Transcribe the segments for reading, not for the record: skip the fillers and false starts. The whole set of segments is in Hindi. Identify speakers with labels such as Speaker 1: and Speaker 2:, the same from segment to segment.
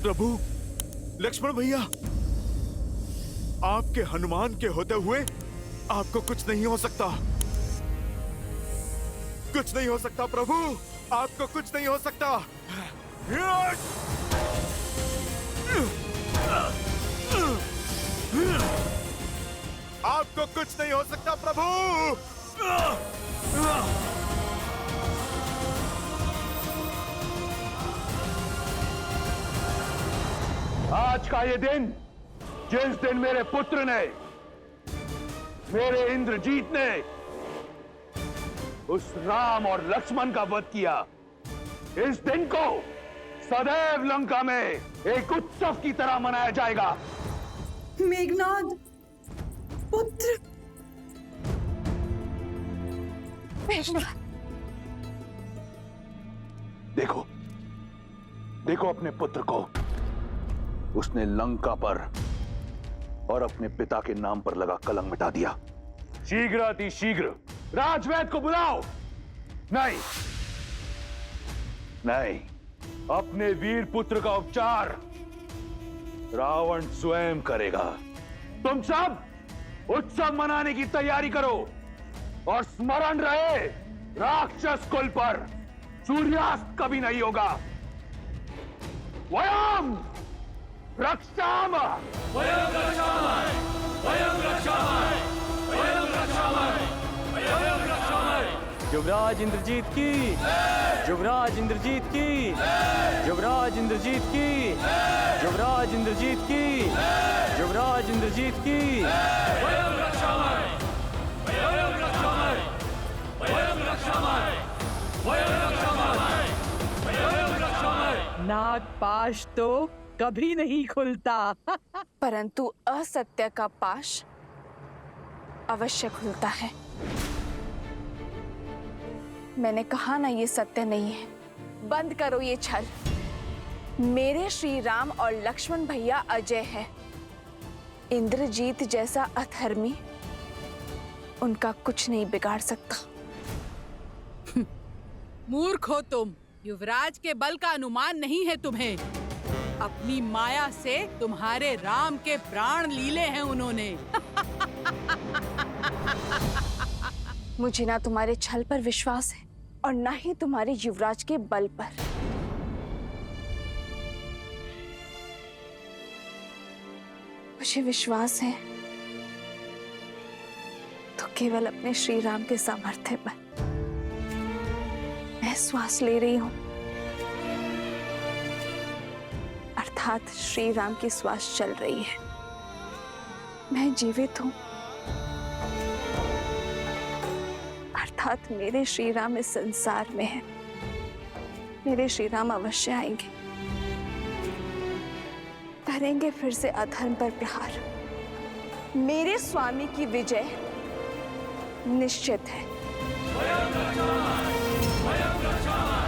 Speaker 1: प्रभु लक्ष्मण भैया, आपके हनुमान के होते हुए आपको कुछ नहीं हो सकता। कुछ नहीं हो सकता प्रभु, आपको कुछ नहीं हो सकता। आपको कुछ नहीं हो सकता प्रभु।
Speaker 2: आज का ये दिन, जिस दिन मेरे पुत्र ने, मेरे इंद्रजीत ने उस राम और लक्ष्मण का वध किया, इस दिन को सदैव लंका में एक उत्सव की तरह मनाया जाएगा।
Speaker 3: मेघनाद पुत्र।
Speaker 2: देखो, देखो अपने पुत्र को। उसने लंका पर और अपने पिता के नाम पर लगा कलंक मिटा दिया। शीघ्र अति शीघ्र राजवैद्य को बुलाओ। नहीं नहीं, अपने वीर पुत्र का उपचार रावण स्वयं करेगा। तुम सब उत्सव मनाने की तैयारी करो और स्मरण रहे, राक्षस कुल पर सूर्यास्त कभी नहीं होगा। वयम रक्षामः,
Speaker 4: वयं रक्षामः, वयं रक्षामः, वयं रक्षामः, वयं रक्षामः।
Speaker 5: युवराज इंद्रजीत की, युवराज इंद्रजीत की, युवराज इंद्रजीत की, युवराज इंद्रजीत की, युवराज इंद्रजीत की।
Speaker 4: वयं रक्षामः, वयं रक्षामः, वयं रक्षामः, वयं रक्षामः, वयं रक्षामः।
Speaker 3: नागपाश तो कभी नहीं खुलता।
Speaker 6: परंतु असत्य का पाश अवश्य खुलता है। मैंने कहा ना, ये सत्य नहीं है। बंद करो ये छल। मेरे श्री राम और लक्ष्मण भैया अजय है। इंद्रजीत जैसा अधर्मी उनका कुछ नहीं बिगाड़ सकता।
Speaker 7: मूर्ख हो तुम। युवराज के बल का अनुमान नहीं है तुम्हें। अपनी माया से तुम्हारे राम के प्राण लीले हैं उन्होंने।
Speaker 6: मुझे ना तुम्हारे छल पर विश्वास है और ना ही तुम्हारे युवराज के बल पर। मुझे विश्वास है तो केवल अपने श्री राम के सामर्थ्य पर। मैं श्वास ले रही हूं, अर्थात श्री राम की श्वास चल रही है। मैं जीवित हूं, अर्थात मेरे श्री राम इस संसार में है। मेरे श्री राम अवश्य आएंगे, करेंगे फिर से अधर्म पर प्रहार। मेरे स्वामी की विजय निश्चित है।
Speaker 4: वयं रक्षामः, वयं रक्षामः,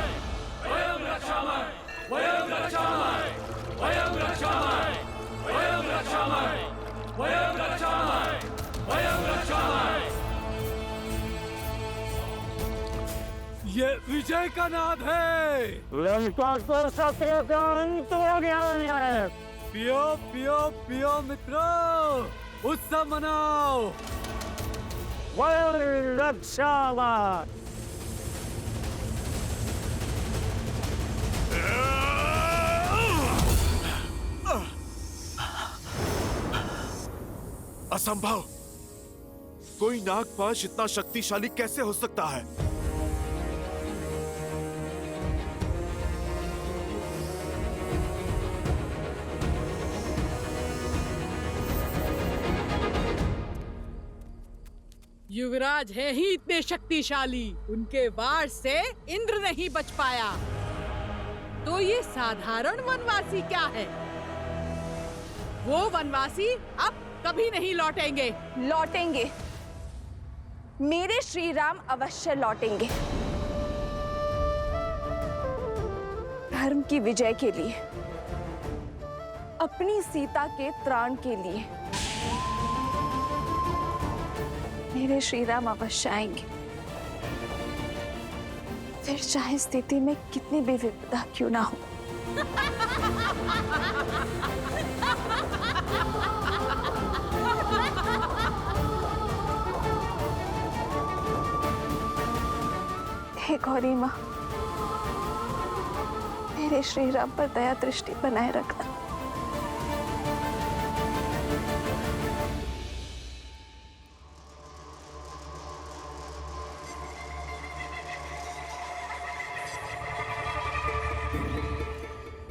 Speaker 4: वयं रक्षामः, वयं रक्षामः, वयं रक्षामः, वयं रक्षामः, वयं रक्षामः, वयं रक्षामः।
Speaker 8: ये विजय का नाद है।
Speaker 5: लंका को सत्य का अंत हो गया है।
Speaker 8: पियो पियो पियो मित्रों, उत्सव मनाओ।
Speaker 5: वयं रक्षामः।
Speaker 1: असंभव। कोई नागपाश इतना शक्तिशाली कैसे हो सकता है?
Speaker 7: युवराज है ही इतने शक्तिशाली, उनके वार से इंद्र नहीं बच पाया। तो ये साधारण वनवासी क्या है? वो वनवासी अब कभी नहीं लौटेंगे।
Speaker 6: लौटेंगे, मेरे श्री राम अवश्य लौटेंगे। धर्म की विजय के लिए, अपनी सीता के त्राण के लिए मेरे श्री राम अवश्य आएंगे। फिर चाहे स्थिति में कितनी भी विपदा क्यों ना हो। हे गौरी माँ, मेरे श्री राम पर दया दृष्टि बनाए रखना।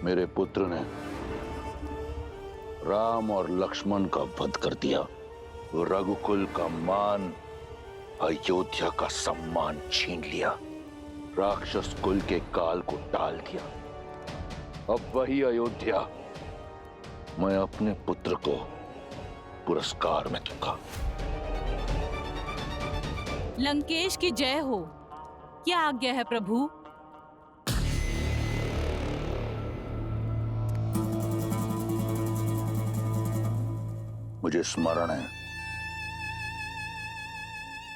Speaker 2: मेरे पुत्र ने राम और लक्ष्मण का वध कर दिया, रघुकुल का मान, अयोध्या का सम्मान छीन लिया, राक्षस कुल के काल को टाल दिया। अब वही अयोध्या मैं अपने पुत्र को पुरस्कार में दूंगा।
Speaker 9: लंकेश की जय हो। क्या आज्ञा है प्रभु?
Speaker 2: मुझे स्मरण है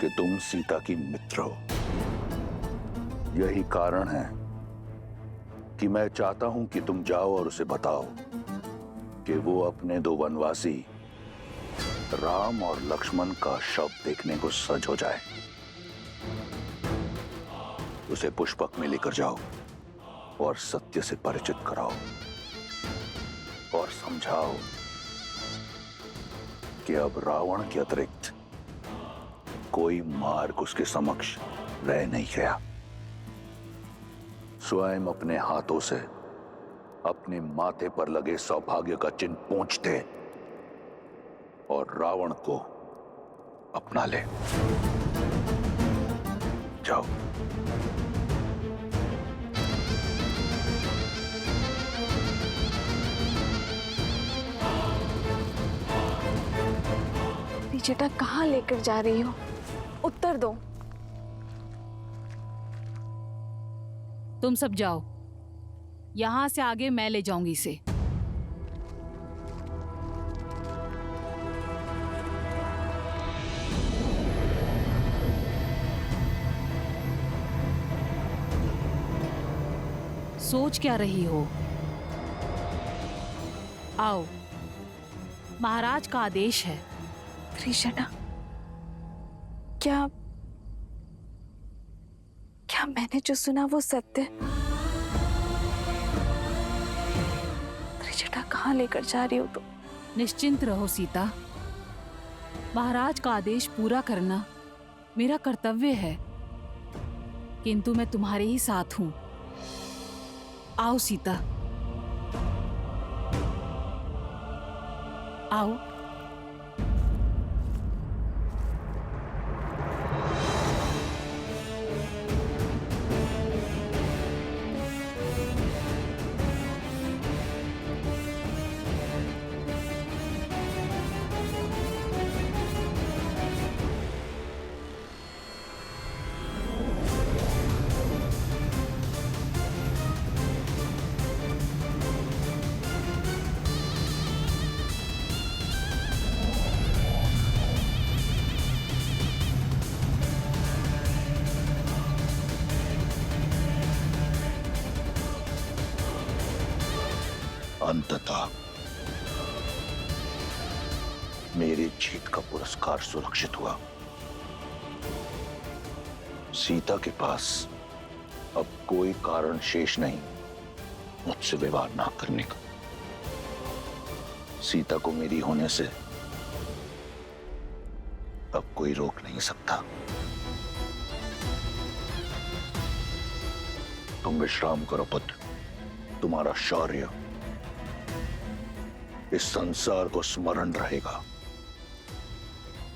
Speaker 2: कि तुम सीता की मित्र हो। यही कारण है कि मैं चाहता हूं कि तुम जाओ और उसे बताओ कि वो अपने दो वनवासी राम और लक्ष्मण का शव देखने को सज हो जाए। उसे पुष्पक में लेकर जाओ और सत्य से परिचित कराओ और समझाओ कि अब रावण के अतिरिक्त कोई मार्ग उसके समक्ष रह नहीं गया। स्वयं अपने हाथों से अपने माथे पर लगे सौभाग्य का चिन्ह पोंछ दे और रावण को अपना ले। जाओ।
Speaker 6: बेटा कहाँ लेकर जा रही हो? उत्तर दो।
Speaker 9: तुम सब जाओ, यहां से आगे मैं ले जाऊंगी इसे। सोच क्या रही हो? आओ, महाराज का आदेश है।
Speaker 6: कृष्णा, क्या मैंने जो सुना वो सत्य? कृष्णा कहाँ लेकर जा रही हो तुम?
Speaker 9: निश्चिंत रहो सीता, महाराज का आदेश पूरा करना मेरा कर्तव्य है, किंतु मैं तुम्हारे ही साथ हूं। आओ सीता, आओ।
Speaker 2: अंततः मेरी जीत का पुरस्कार सुरक्षित हुआ। सीता के पास अब कोई कारण शेष नहीं मुझसे विवाह ना करने का। सीता को मेरी होने से अब कोई रोक नहीं सकता। तुम विश्राम करो पुत्र, तुम्हारा शौर्य इस संसार को स्मरण रहेगा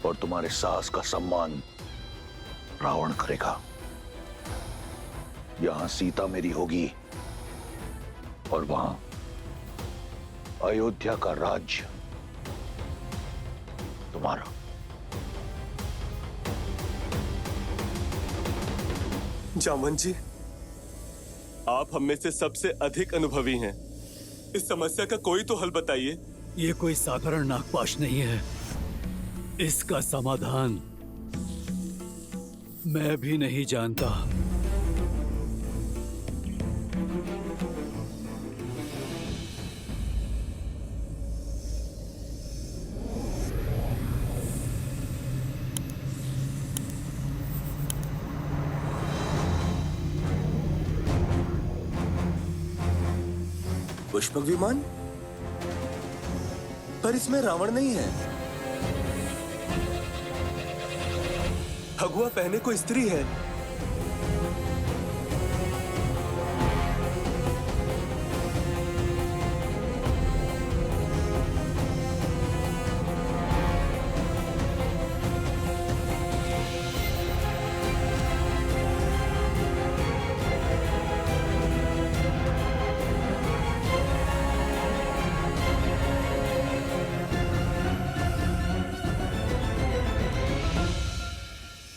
Speaker 2: और तुम्हारे साहस का सम्मान रावण करेगा। यहां सीता मेरी होगी और वहां अयोध्या का राज्य तुम्हारा।
Speaker 10: जामवंत जी, आप हम में से सबसे अधिक अनुभवी हैं। इस समस्या का कोई तो हल बताइए।
Speaker 8: ये कोई साधारण नागपाश नहीं है, इसका समाधान मैं भी नहीं जानता।
Speaker 10: पुष्पक विमान? पर इसमें रावण नहीं है। भगवा पहने को स्त्री है।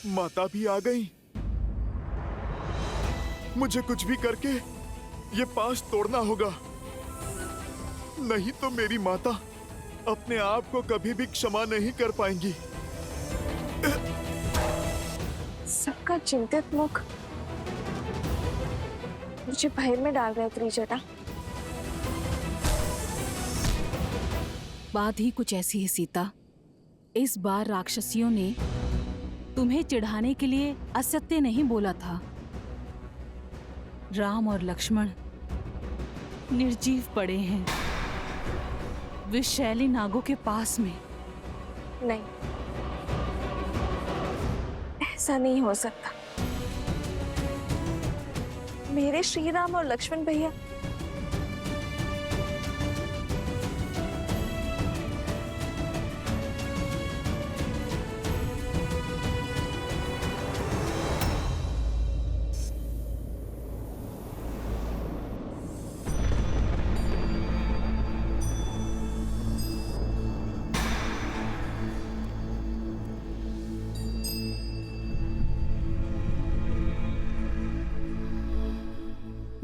Speaker 1: माता भी आ गई। मुझे कुछ भी करके ये पास तोड़ना होगा, नहीं तो मेरी माता अपने आप को कभी भी क्षमा नहीं कर पाएंगी।
Speaker 6: सबका चिंतित मुख मुझे भय में डाल रहा है त्रिजटा।
Speaker 9: बात ही कुछ ऐसी है सीता। इस बार राक्षसियों ने तुम्हें चिढ़ाने के लिए असत्य नहीं बोला था। राम और लक्ष्मण निर्जीव पड़े हैं विषैली नागों के पास में।
Speaker 6: नहीं, ऐसा नहीं हो सकता। मेरे श्री राम और लक्ष्मण भैया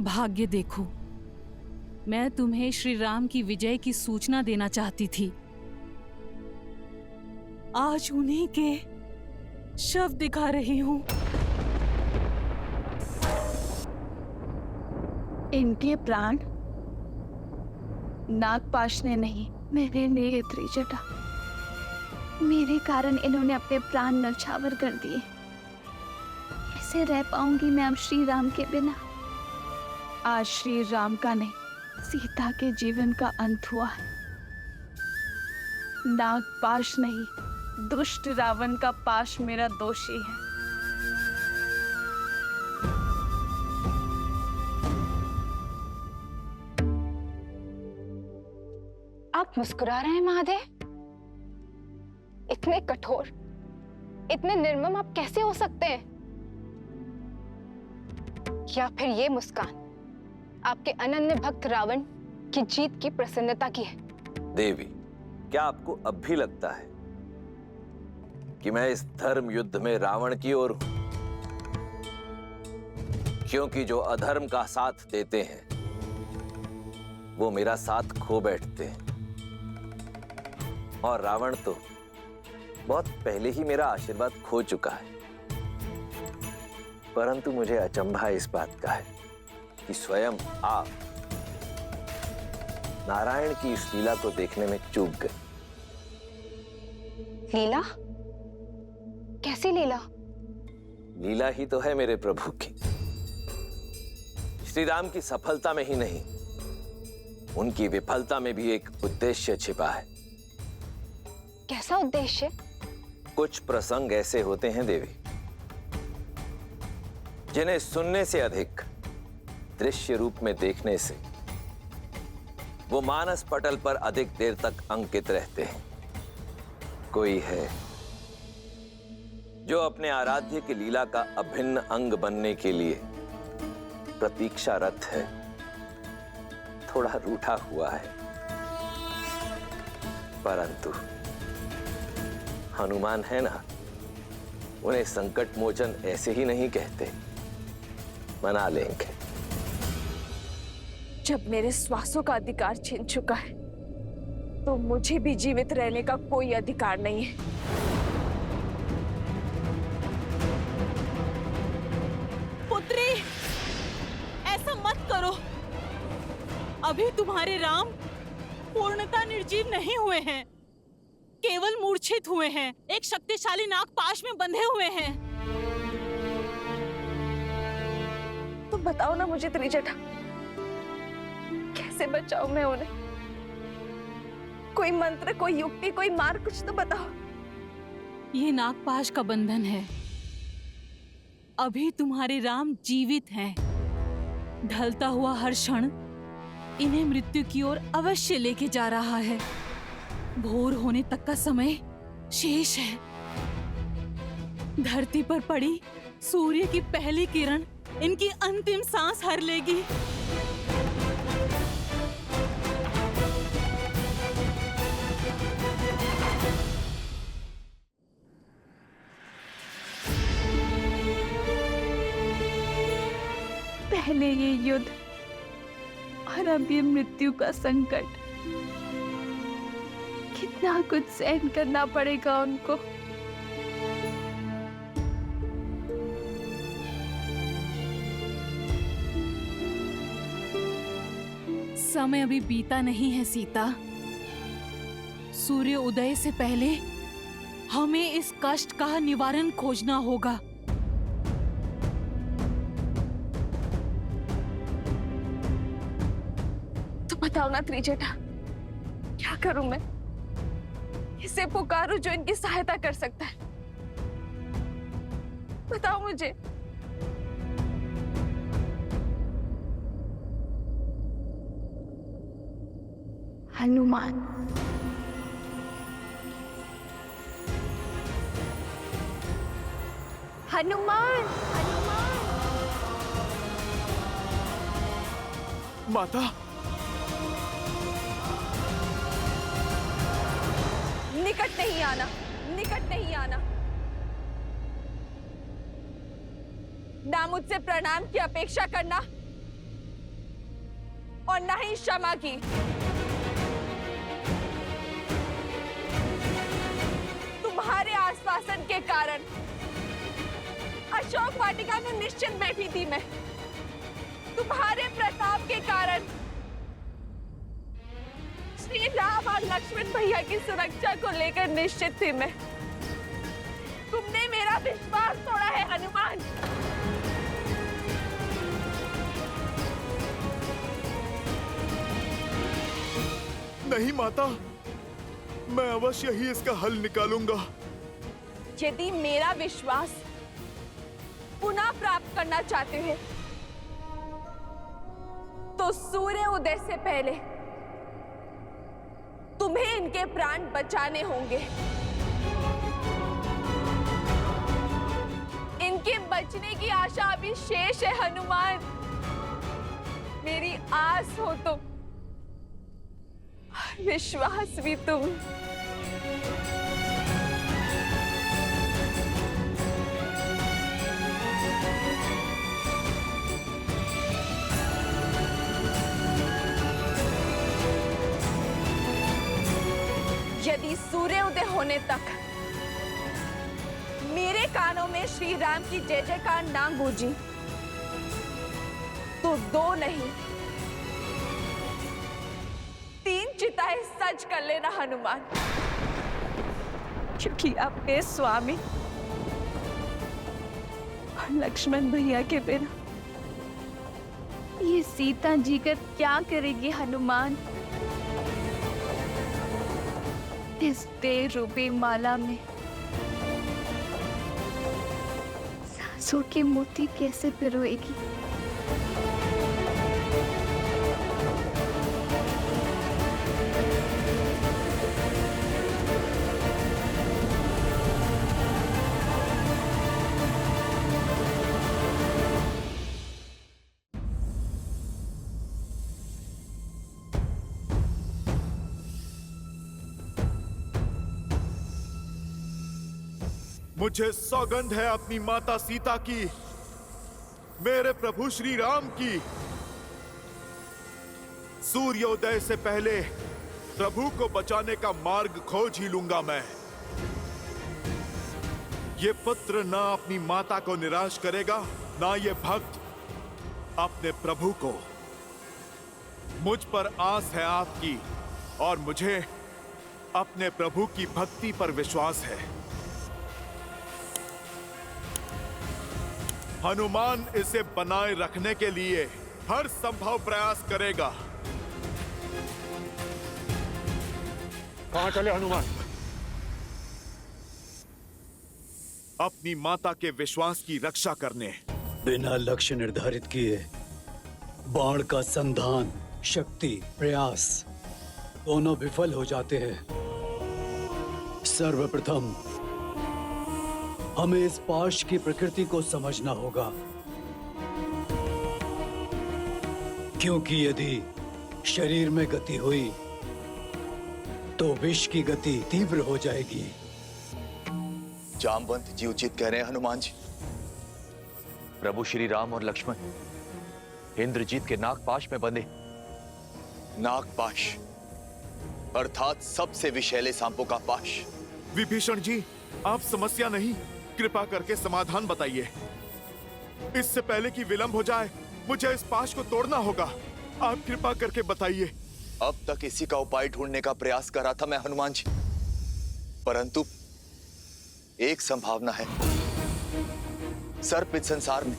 Speaker 9: भाग्य देखो, मैं तुम्हें श्री राम की विजय की सूचना देना चाहती थी। आज उन्हीं के शव दिखा रही हूं।
Speaker 6: इनके प्राण नागपाश ने नहीं, मेरे लिए त्रिजटा। मेरे कारण इन्होंने अपने प्राण नछावर कर दिए। कैसे रह पाऊंगी मैं अब श्री राम के बिना? आज श्री राम का नहीं, सीता के जीवन का अंत हुआ है। नागपाश नहीं, दुष्ट रावण का पाश मेरा दोषी है।
Speaker 11: आप मुस्कुरा रहे हैं महादेव? इतने कठोर, इतने निर्मम आप कैसे हो सकते हैं? या फिर ये मुस्कान आपके अनन्य भक्त रावण की जीत की प्रसन्नता की है?
Speaker 12: देवी, क्या आपको अब भी लगता है कि मैं इस धर्म युद्ध में रावण की ओर हूं? क्योंकि जो अधर्म का साथ देते हैं वो मेरा साथ खो बैठते हैं, और रावण तो बहुत पहले ही मेरा आशीर्वाद खो चुका है। परंतु मुझे अचंभा इस बात का है कि स्वयं आप नारायण की इस लीला को देखने में चूक गए।
Speaker 11: लीला? कैसी लीला?
Speaker 12: लीला ही तो है मेरे प्रभु की। श्री राम की सफलता में ही नहीं, उनकी विफलता में भी एक उद्देश्य छिपा है।
Speaker 11: कैसा उद्देश्य?
Speaker 12: कुछ प्रसंग ऐसे होते हैं देवी, जिन्हें सुनने से अधिक दृश्य रूप में देखने से वो मानस पटल पर अधिक देर तक अंकित रहते हैं। कोई है जो अपने आराध्य की लीला का अभिन्न अंग बनने के लिए प्रतीक्षारत है, थोड़ा रूठा हुआ है। परंतु हनुमान है ना, उन्हें संकट मोचन ऐसे ही नहीं कहते, मना लेंगे।
Speaker 6: जब मेरे श्वासों का अधिकार छीन चुका है तो मुझे भी जीवित रहने का कोई अधिकार नहीं है।
Speaker 9: पुत्री, ऐसा मत करो। अभी तुम्हारे राम पूर्णतः निर्जीव नहीं हुए हैं, केवल मूर्छित हुए हैं, एक शक्तिशाली नागपाश में बंधे हुए हैं।
Speaker 6: तो बताओ ना मुझे त्रिजटा, कैसे कैसे बचाऊं मैं उन्हें? कोई मंत्र, कोई युक्ति, कोई मार्ग कुछ तो बताओ।
Speaker 9: ये नागपाश का बंधन है। अभी तुम्हारे राम जीवित हैं। ढलता हुआ हर क्षण इन्हें मृत्यु की ओर अवश्य लेके जा रहा है। भोर होने तक का समय शेष है। धरती पर पड़ी सूर्य की पहली किरण इनकी अंतिम सांस हर लेगी।
Speaker 6: पहले ये युद्ध और अब ये मृत्यु का संकट। कितना कुछ सहन करना पड़ेगा उनको।
Speaker 9: समय अभी बीता नहीं है सीता। सूर्य उदय से पहले हमें इस कष्ट का निवारण खोजना होगा।
Speaker 6: तो बताओ ना त्रिजटा, क्या करूं मैं? किसे पुकारूं जो इनकी सहायता कर सकता है? बताओ मुझे। हनुमान। हनुमान, हनुमान।
Speaker 1: माता,
Speaker 6: निकट नहीं आना, निकट नहीं आना। ना मुझसे प्रणाम की अपेक्षा करना और ना ही क्षमा की। तुम्हारे आश्वासन के कारण अशोक वाटिका में निश्चिंत बैठी थी मैं। तुम्हारे प्रताप के कारण श्री राम और लक्ष्मण भैया की सुरक्षा को लेकर निश्चित थी मैं। तुमने मेरा विश्वास तोड़ा है हनुमान।
Speaker 1: नहीं माता, मैं अवश्य ही इसका हल निकालूंगा।
Speaker 6: यदि मेरा विश्वास पुनः प्राप्त करना चाहते हैं तो सूर्य उदय से पहले तुम्हें इनके प्राण बचाने होंगे। इनके बचने की आशा अभी शेष है हनुमान। मेरी आस हो तो विश्वास भी तुम। यदि सूर्योदय होने तक मेरे कानों में श्री राम की जय जयकार ना गूंजी तो 2 नहीं 3 चिताएं सज कर लेना हनुमान, क्योंकि आपके स्वामी और लक्ष्मण भैया के बिना ये सीता जी कर क्या करेगी हनुमान? इस देह रूपी माला में सांसों के मोती कैसे पिरोएगी?
Speaker 1: मुझे सौगंध है अपनी माता सीता की, मेरे प्रभु श्री राम की। सूर्योदय से पहले प्रभु को बचाने का मार्ग खोज ही लूंगा मैं। ये पुत्र ना अपनी माता को निराश करेगा, ना ये भक्त अपने प्रभु को। मुझ पर आस है आपकी और मुझे अपने प्रभु की भक्ति पर विश्वास है। हनुमान इसे बनाए रखने के लिए हर संभव प्रयास करेगा।
Speaker 2: कहां चले हनुमान?
Speaker 1: अपनी माता के विश्वास की रक्षा करने।
Speaker 8: बिना लक्ष्य निर्धारित किए बाण का संधान, शक्ति, प्रयास दोनों विफल हो जाते हैं। सर्वप्रथम हमें इस पाश की प्रकृति को समझना होगा, क्योंकि यदि शरीर में गति हुई तो विष की गति तीव्र हो जाएगी।
Speaker 13: जामवंत जी उचित कह रहे हैं हनुमान जी।
Speaker 2: प्रभु श्री राम और लक्ष्मण इंद्रजीत के नागपाश में बंधे।
Speaker 13: नागपाश अर्थात सबसे विषैले सांपों का पाश।
Speaker 1: विभीषण जी, आप समस्या नहीं, कृपा करके समाधान बताइए। इससे पहले कि विलंब हो जाए, मुझे इस पाश को तोड़ना होगा। आप कृपा करके बताइए।
Speaker 13: अब तक इसी का उपाय ढूंढने का प्रयास कर रहा था मैं हनुमान जी, परंतु एक संभावना है। सर्प इस संसार में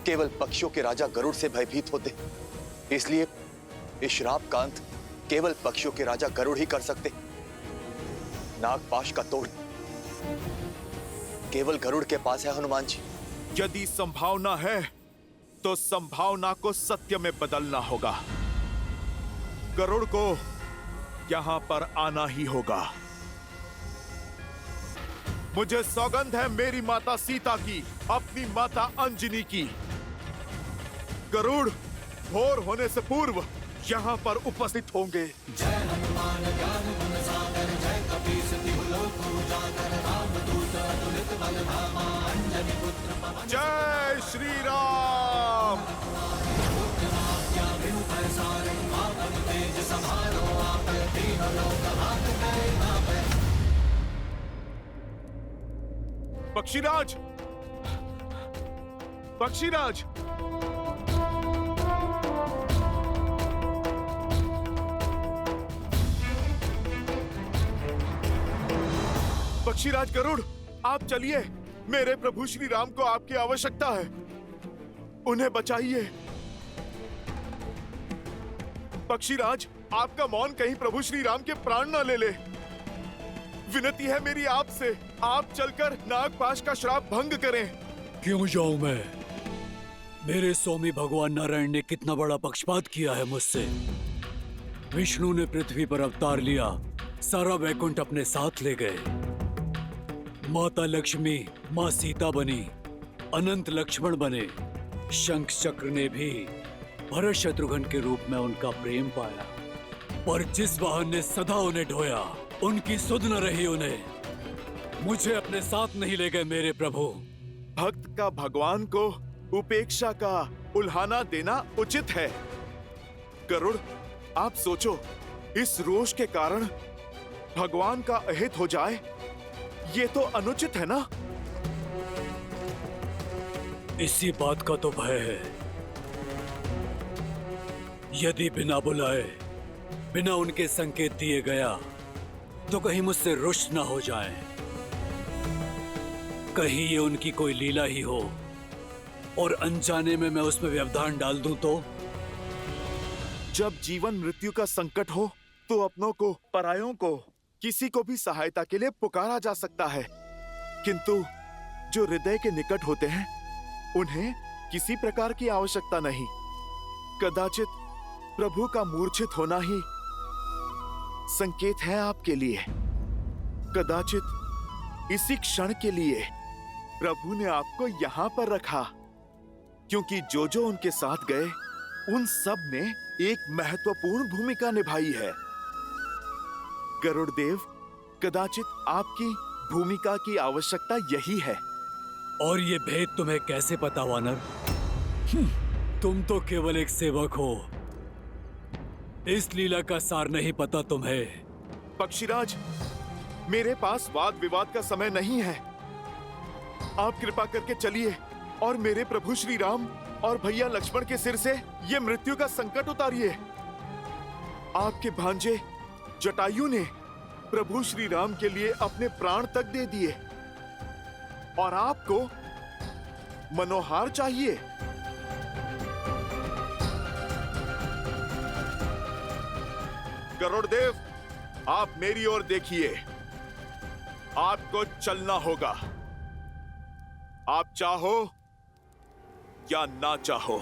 Speaker 13: केवल पक्षियों के राजा गरुड़ से भयभीत होते, इसलिए इस श्राप का अंत केवल पक्षियों के राजा गरुड़ ही कर सकते। नागपाश का तोड़ केवल गरुड़ के पास है हनुमान जी।
Speaker 1: यदि संभावना है तो संभावना को सत्य में बदलना होगा। गरुड़ को यहां पर आना ही होगा। मुझे सौगंध है मेरी माता सीता की, अपनी माता अंजनी की। गरुड़ भोर होने से पूर्व यहाँ पर उपस्थित होंगे।
Speaker 4: जय हनुमान ज्ञान गुण सागर, जय कपीस तिहु लोक उजागर, रामदूत अतुलित बल धामा, अंजनी पुत्र पवन।
Speaker 1: जय श्री राम। तेज समारो आप, तीनों लोक हाथ गए नापे। पक्षीराज, पक्षीराज, पक्षीराज गरुड़, आप चलिए। मेरे प्रभु श्री राम को आपकी आवश्यकता है, उन्हें बचाइए। पक्षीराज, आपका मौन कहीं प्रभु श्री राम के प्राण न ले ले। विनती है मेरी आपसे, आप चलकर नागपाश का श्राप भंग करें।
Speaker 8: क्यों जाऊं मैं? मेरे स्वामी भगवान नारायण ने कितना बड़ा पक्षपात किया है मुझसे। विष्णु ने पृथ्वी पर अवतार लिया, सारा वैकुंठ अपने साथ ले गए। माता लक्ष्मी माँ सीता बनी, अनंत लक्ष्मण बने। शंख चक्र ने भी भरत शत्रुघ्न के रूप में उनका प्रेम पाया, पर जिस वाहन ने सदा उन्हें ढोया, उनकी सुध न रही उन्हें। मुझे अपने साथ नहीं ले गए मेरे प्रभु।
Speaker 1: भक्त का भगवान को उपेक्षा का उल्हाना देना उचित है। गरुड़, आप सोचो, इस रोष के कारण भगवान का अहित हो जाए, ये तो अनुचित है ना?
Speaker 8: इसी बात का तो भय है। यदि बिना बुलाए, बिना उनके संकेत दिए गया, तो कहीं मुझसे रुष्ट ना हो जाए। कहीं ये उनकी कोई लीला ही हो और अनजाने में मैं उसमें व्यवधान डाल दूं तो?
Speaker 1: जब जीवन मृत्यु का संकट हो तो अपनों को, परायों को, किसी को भी सहायता के लिए पुकारा जा सकता है, किंतु जो हृदय के निकट होते हैं उन्हें किसी प्रकार की आवश्यकता नहीं। कदाचित प्रभु का मूर्छित होना ही संकेत है आपके लिए। कदाचित इसी क्षण के लिए प्रभु ने आपको यहां पर रखा, क्योंकि जो जो उनके साथ गए उन सब ने एक महत्वपूर्ण भूमिका निभाई है। गरुड़देव, कदाचित आपकी भूमिका की आवश्यकता यही है।
Speaker 8: और ये भेद तुम्हें कैसे पता वानर? तुम तो केवल एक सेवक हो, इस लीला का सार नहीं पता तुम्हें।
Speaker 1: पक्षीराज, मेरे पास वाद विवाद का समय नहीं है। आप कृपा करके चलिए और मेरे प्रभु श्री राम और भैया लक्ष्मण के सिर से ये मृत्यु का संकट उतारिए। आपके भांजे जटायु ने प्रभु श्री राम के लिए अपने प्राण तक दे दिए, और आपको मनोहार चाहिए। गरुड़देव, आप मेरी ओर देखिए। आपको चलना होगा, आप चाहो या ना चाहो।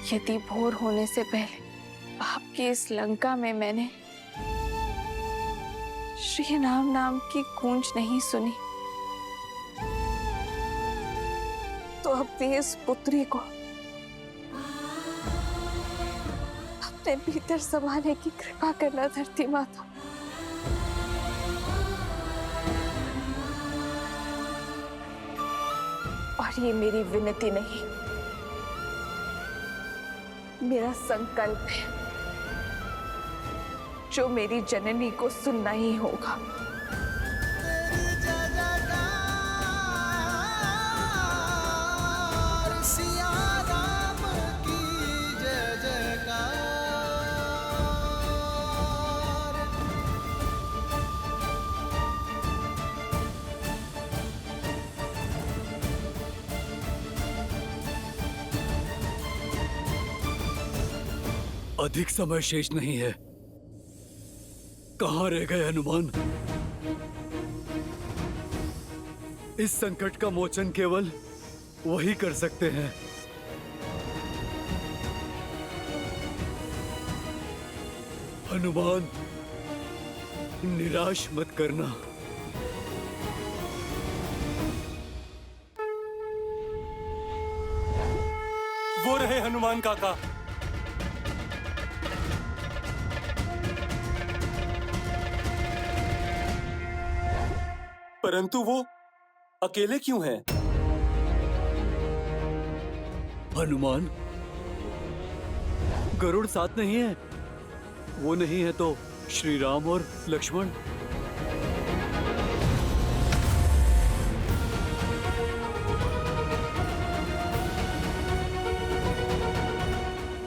Speaker 6: यदि भोर होने से पहले आपकी इस लंका में मैंने श्री राम नाम की गूंज नहीं सुनी, तो अपनी इस पुत्री को अपने भीतर समाने की कृपा करना धरती माता। और ये मेरी विनती नहीं, मेरा संकल्प है, जो मेरी जननी को सुनना ही होगा।
Speaker 8: अधिक समय शेष नहीं है। कहां रह गए हनुमान? इस संकट का मोचन केवल वही कर सकते हैं। हनुमान, निराश मत करना।
Speaker 10: वो रहे हनुमान काका। परंतु वो अकेले क्यों हैं?
Speaker 8: हनुमान, गरुड़ साथ नहीं है। वो नहीं है तो श्री राम और लक्ष्मण।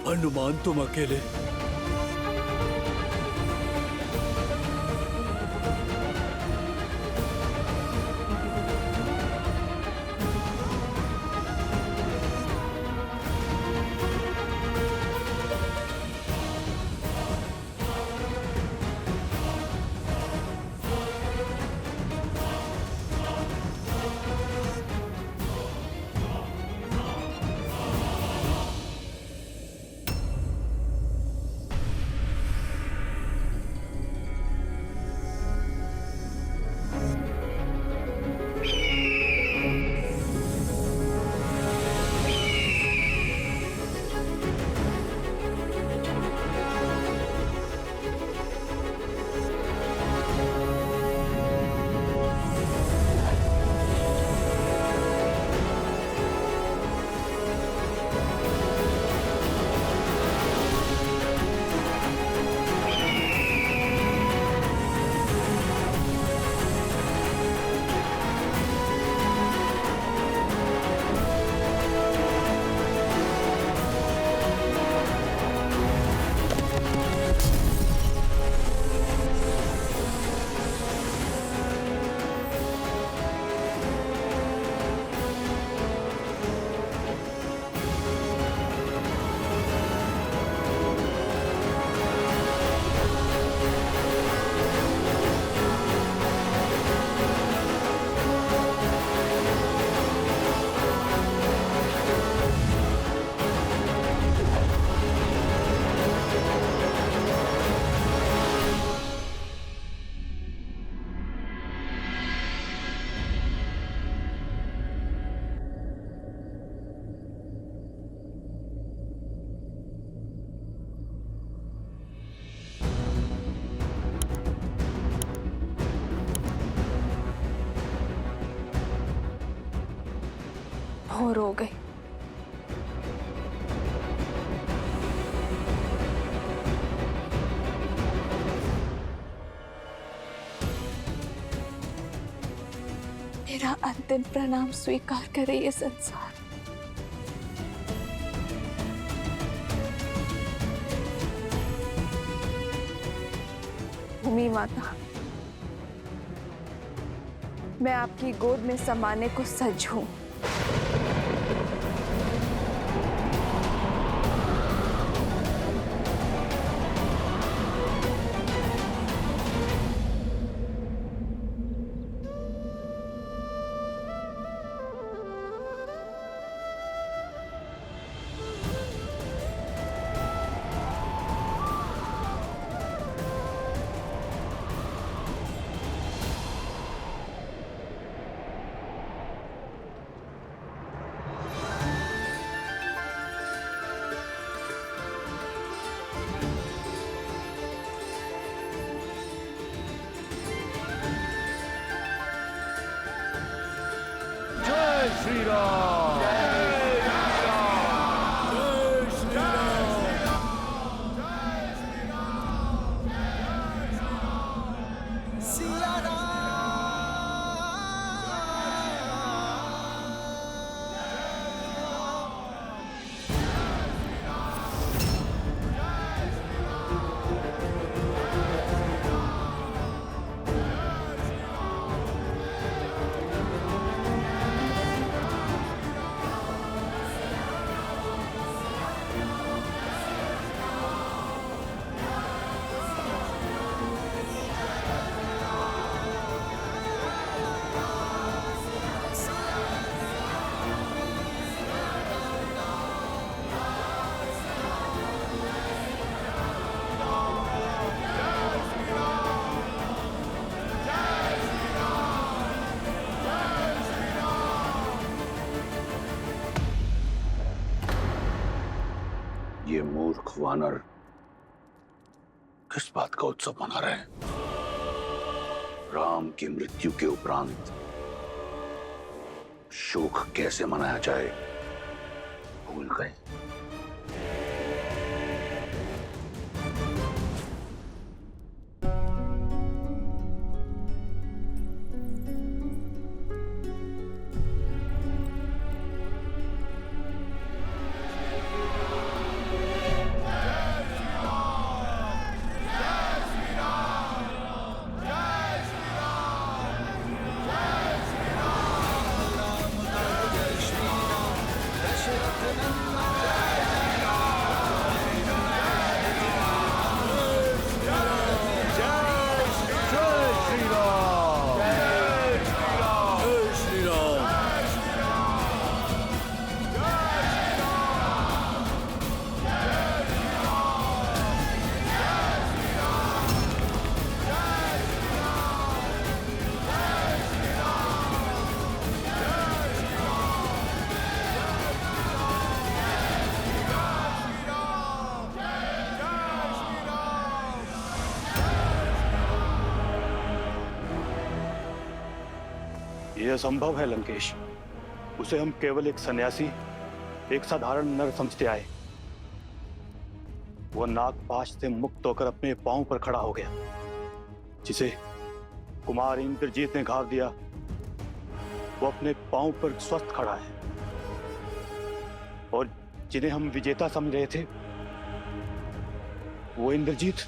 Speaker 8: हनुमान, तुम अकेले?
Speaker 6: भोर हो गई। अंतिम प्रणाम स्वीकार करे ये संसार। भूमि माता, मैं आपकी गोद में समाने को सज्ज हूं।
Speaker 2: श्री राम।
Speaker 14: ये मूर्ख वानर किस बात का उत्सव मना रहे हैं? राम की मृत्यु के उपरांत शोक कैसे मनाया जाए भूल गए।
Speaker 15: यह असंभव है लंकेश। उसे हम केवल एक सन्यासी, एक साधारण नर समझते आए। वह नागपाश से मुक्त होकर अपने पांव पर खड़ा हो गया। जिसे कुमार इंद्रजीत ने घाव दिया, वो अपने पांव पर स्वस्थ खड़ा है। और जिन्हें हम विजेता समझ रहे थे, वो इंद्रजीत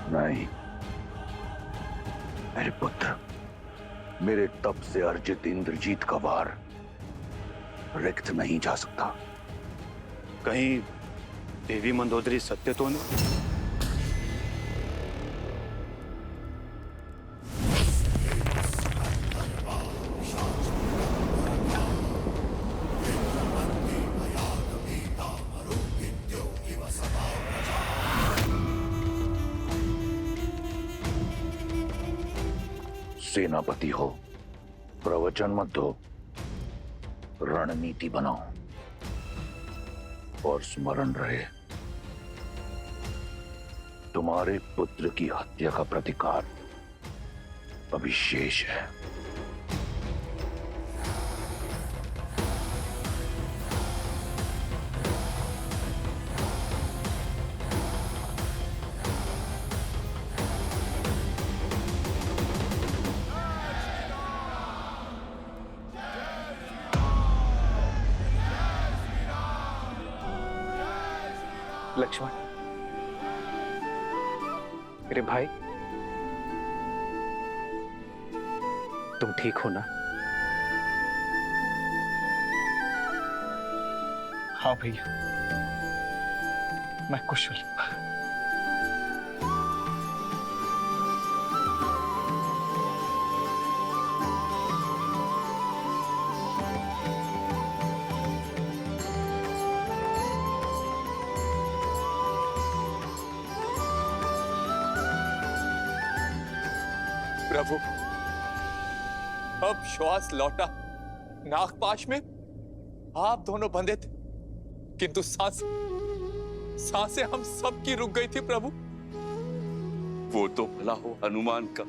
Speaker 14: नहीं मेरे पुत्र, मेरे तप से अर्जित इंद्रजीत का वार रिक्त नहीं जा सकता।
Speaker 15: कहीं देवी मंदोदरी सत्य तो नहीं?
Speaker 14: सेनापति हो, प्रवचन मत दो, रणनीति बनाओ। और स्मरण रहे, तुम्हारे पुत्र की हत्या का प्रतिकार अभी शेष है।
Speaker 5: लक्ष्मण, मेरे भाई, तुम ठीक हो ना?
Speaker 15: हाँ भैया, मैं कुशल।
Speaker 13: प्रभु, अब श्वास लौटा। नागपाश में आप दोनों बंधे थे, किंतु सांसें हम सबकी रुक गई थी प्रभु।
Speaker 14: वो तो भला हो हनुमान का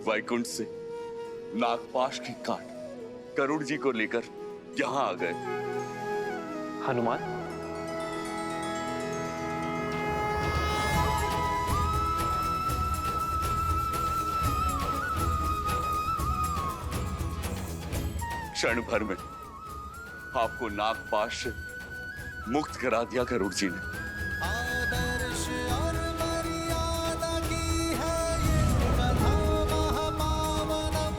Speaker 14: वैकुंठ से नागपाश की काट गरुड़ जी को लेकर यहां आ गए।
Speaker 5: हनुमान?
Speaker 14: क्षण भर में आपको नागपाश से मुक्त करा दिया गरुड़ जी ने।
Speaker 4: आदर्श और मर्यादा की है ये कथा महापावनम।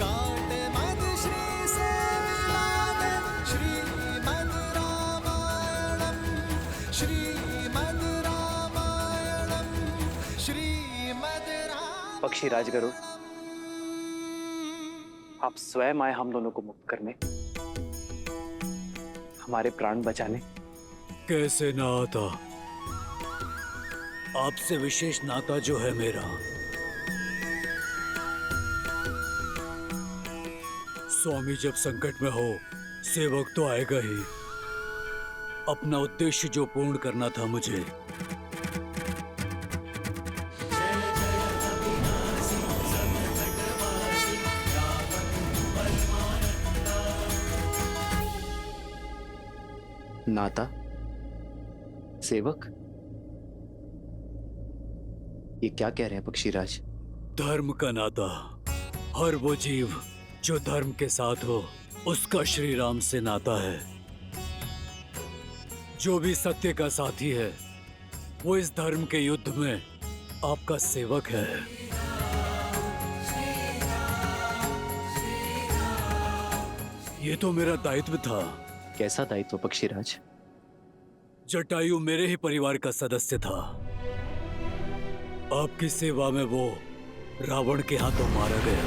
Speaker 4: काटे मद श्री से मिला दे श्रीमद् रामायणम, श्रीमद् रामायणम, श्रीमद् रामायणम।
Speaker 5: पक्षी राजगरुड़, आप स्वयं आए हम दोनों को मुक्त करने, हमारे प्राण बचाने।
Speaker 8: कैसे ना आता? आपसे विशेष नाता जो है मेरा। स्वामी जब संकट में हो, सेवक तो आएगा ही। अपना उद्देश्य जो पूर्ण करना था मुझे,
Speaker 5: नाता, सेवक, ये क्या कह रहे हैं पक्षीराज?
Speaker 8: धर्म का नाता। हर वो जीव जो धर्म के साथ हो, उसका श्री राम से नाता है। जो भी सत्य का साथी है, वो इस धर्म के युद्ध में आपका सेवक है। ये तो मेरा दायित्व था।
Speaker 5: कैसा दायित्व पक्षीराज?
Speaker 8: जटायु मेरे ही परिवार का सदस्य था। आपकी सेवा में वो रावण के हाथों मारा गया।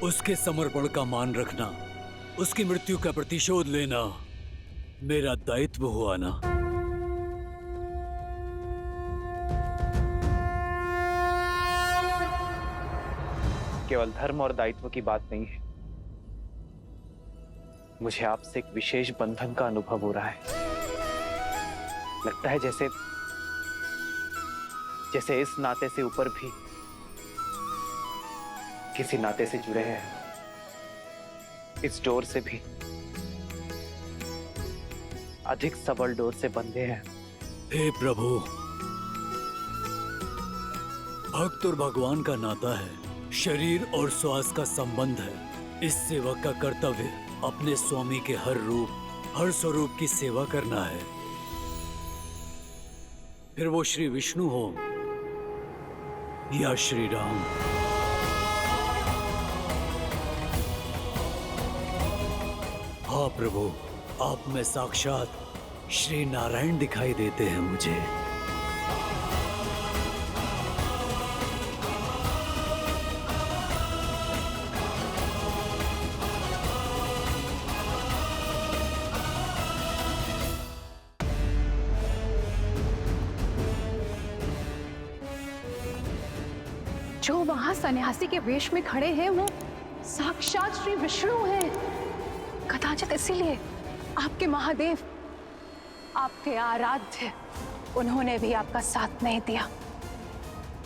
Speaker 8: उसके समर्पण का मान रखना, उसकी मृत्यु का प्रतिशोध लेना मेरा दायित्व हुआ ना।
Speaker 5: केवल धर्म और दायित्व की बात नहीं है, मुझे आपसे एक विशेष बंधन का अनुभव हो रहा है। लगता है जैसे इस नाते से ऊपर भी किसी नाते से जुड़े हैं, इस डोर से भी अधिक सबल डोर से बंधे हैं।
Speaker 8: हे प्रभु, भक्त और भगवान का नाता है, शरीर और श्वास का संबंध है। इस सेवक का कर्तव्य अपने स्वामी के हर रूप, हर स्वरूप की सेवा करना है। फिर वो श्री विष्णु हो या श्री राम। हाँ प्रभु, आप में साक्षात श्री नारायण दिखाई देते हैं मुझे।
Speaker 11: जो वहां सन्यासी के वेश में खड़े हैं वो साक्षात श्री विष्णु हैं। कदाचित इसीलिए आपके महादेव, आपके आराध्य, उन्होंने भी आपका साथ नहीं दिया,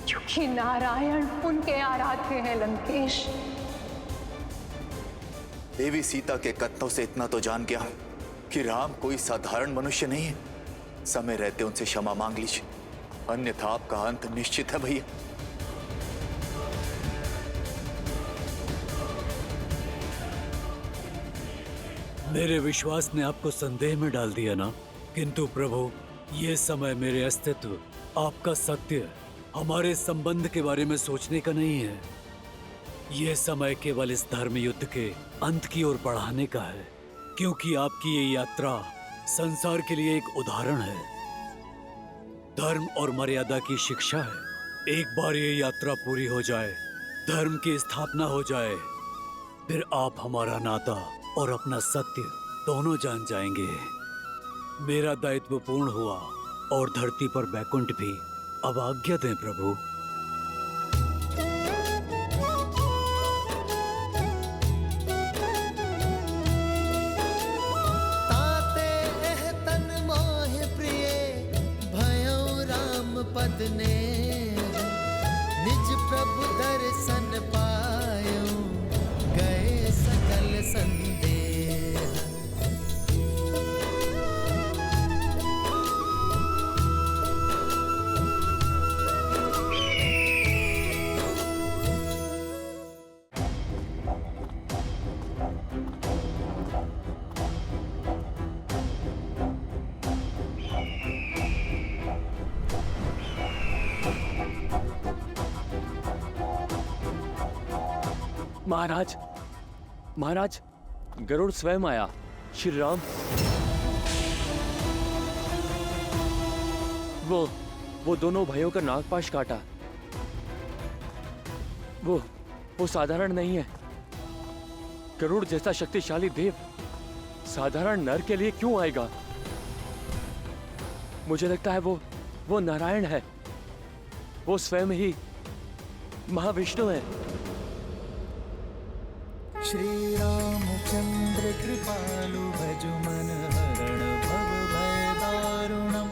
Speaker 11: क्योंकि नारायण उनके आराध्य हैं लंकेश।
Speaker 13: देवी सीता के कथनों से इतना तो जान गया कि राम कोई साधारण मनुष्य नहीं है। समय रहते उनसे क्षमा मांग लीजिए, अन्यथा आपका अंत निश्चित है भैया।
Speaker 8: मेरे विश्वास ने आपको संदेह में डाल दिया ना? किंतु प्रभु, ये समय मेरे अस्तित्व, आपका सत्य, हमारे संबंध के बारे में सोचने का नहीं है। ये समय केवल इस धर्म युद्ध के अंत की ओर बढ़ाने का है, क्योंकि आपकी ये यात्रा संसार के लिए एक उदाहरण है, धर्म और मर्यादा की शिक्षा है। एक बार ये यात्रा पूरी हो जाए, धर्म की स्थापना हो जाए, फिर आप हमारा नाता और अपना सत्य दोनों जान जाएंगे। मेरा दायित्व पूर्ण हुआ और धरती पर बैकुंठ भी। अब आज्ञा दें प्रभु।
Speaker 4: ताते एह तन मोह प्रिय भयो राम पद ने, निज प्रभु दर्शन पायो गए सकल संदेह।
Speaker 5: महाराज, महाराज, गरुड़ स्वयं आया। श्री राम। वो दोनों भाइयों का नागपाश काटा। वो साधारण नहीं है। गरुड़ जैसा शक्तिशाली देव साधारण नर के लिए क्यों आएगा? मुझे लगता है वो नारायण है। वो स्वयं ही महाविष्णु है।
Speaker 4: श्री रामचंद्र कृपालु भजु मन हरण भव भय दारुणम,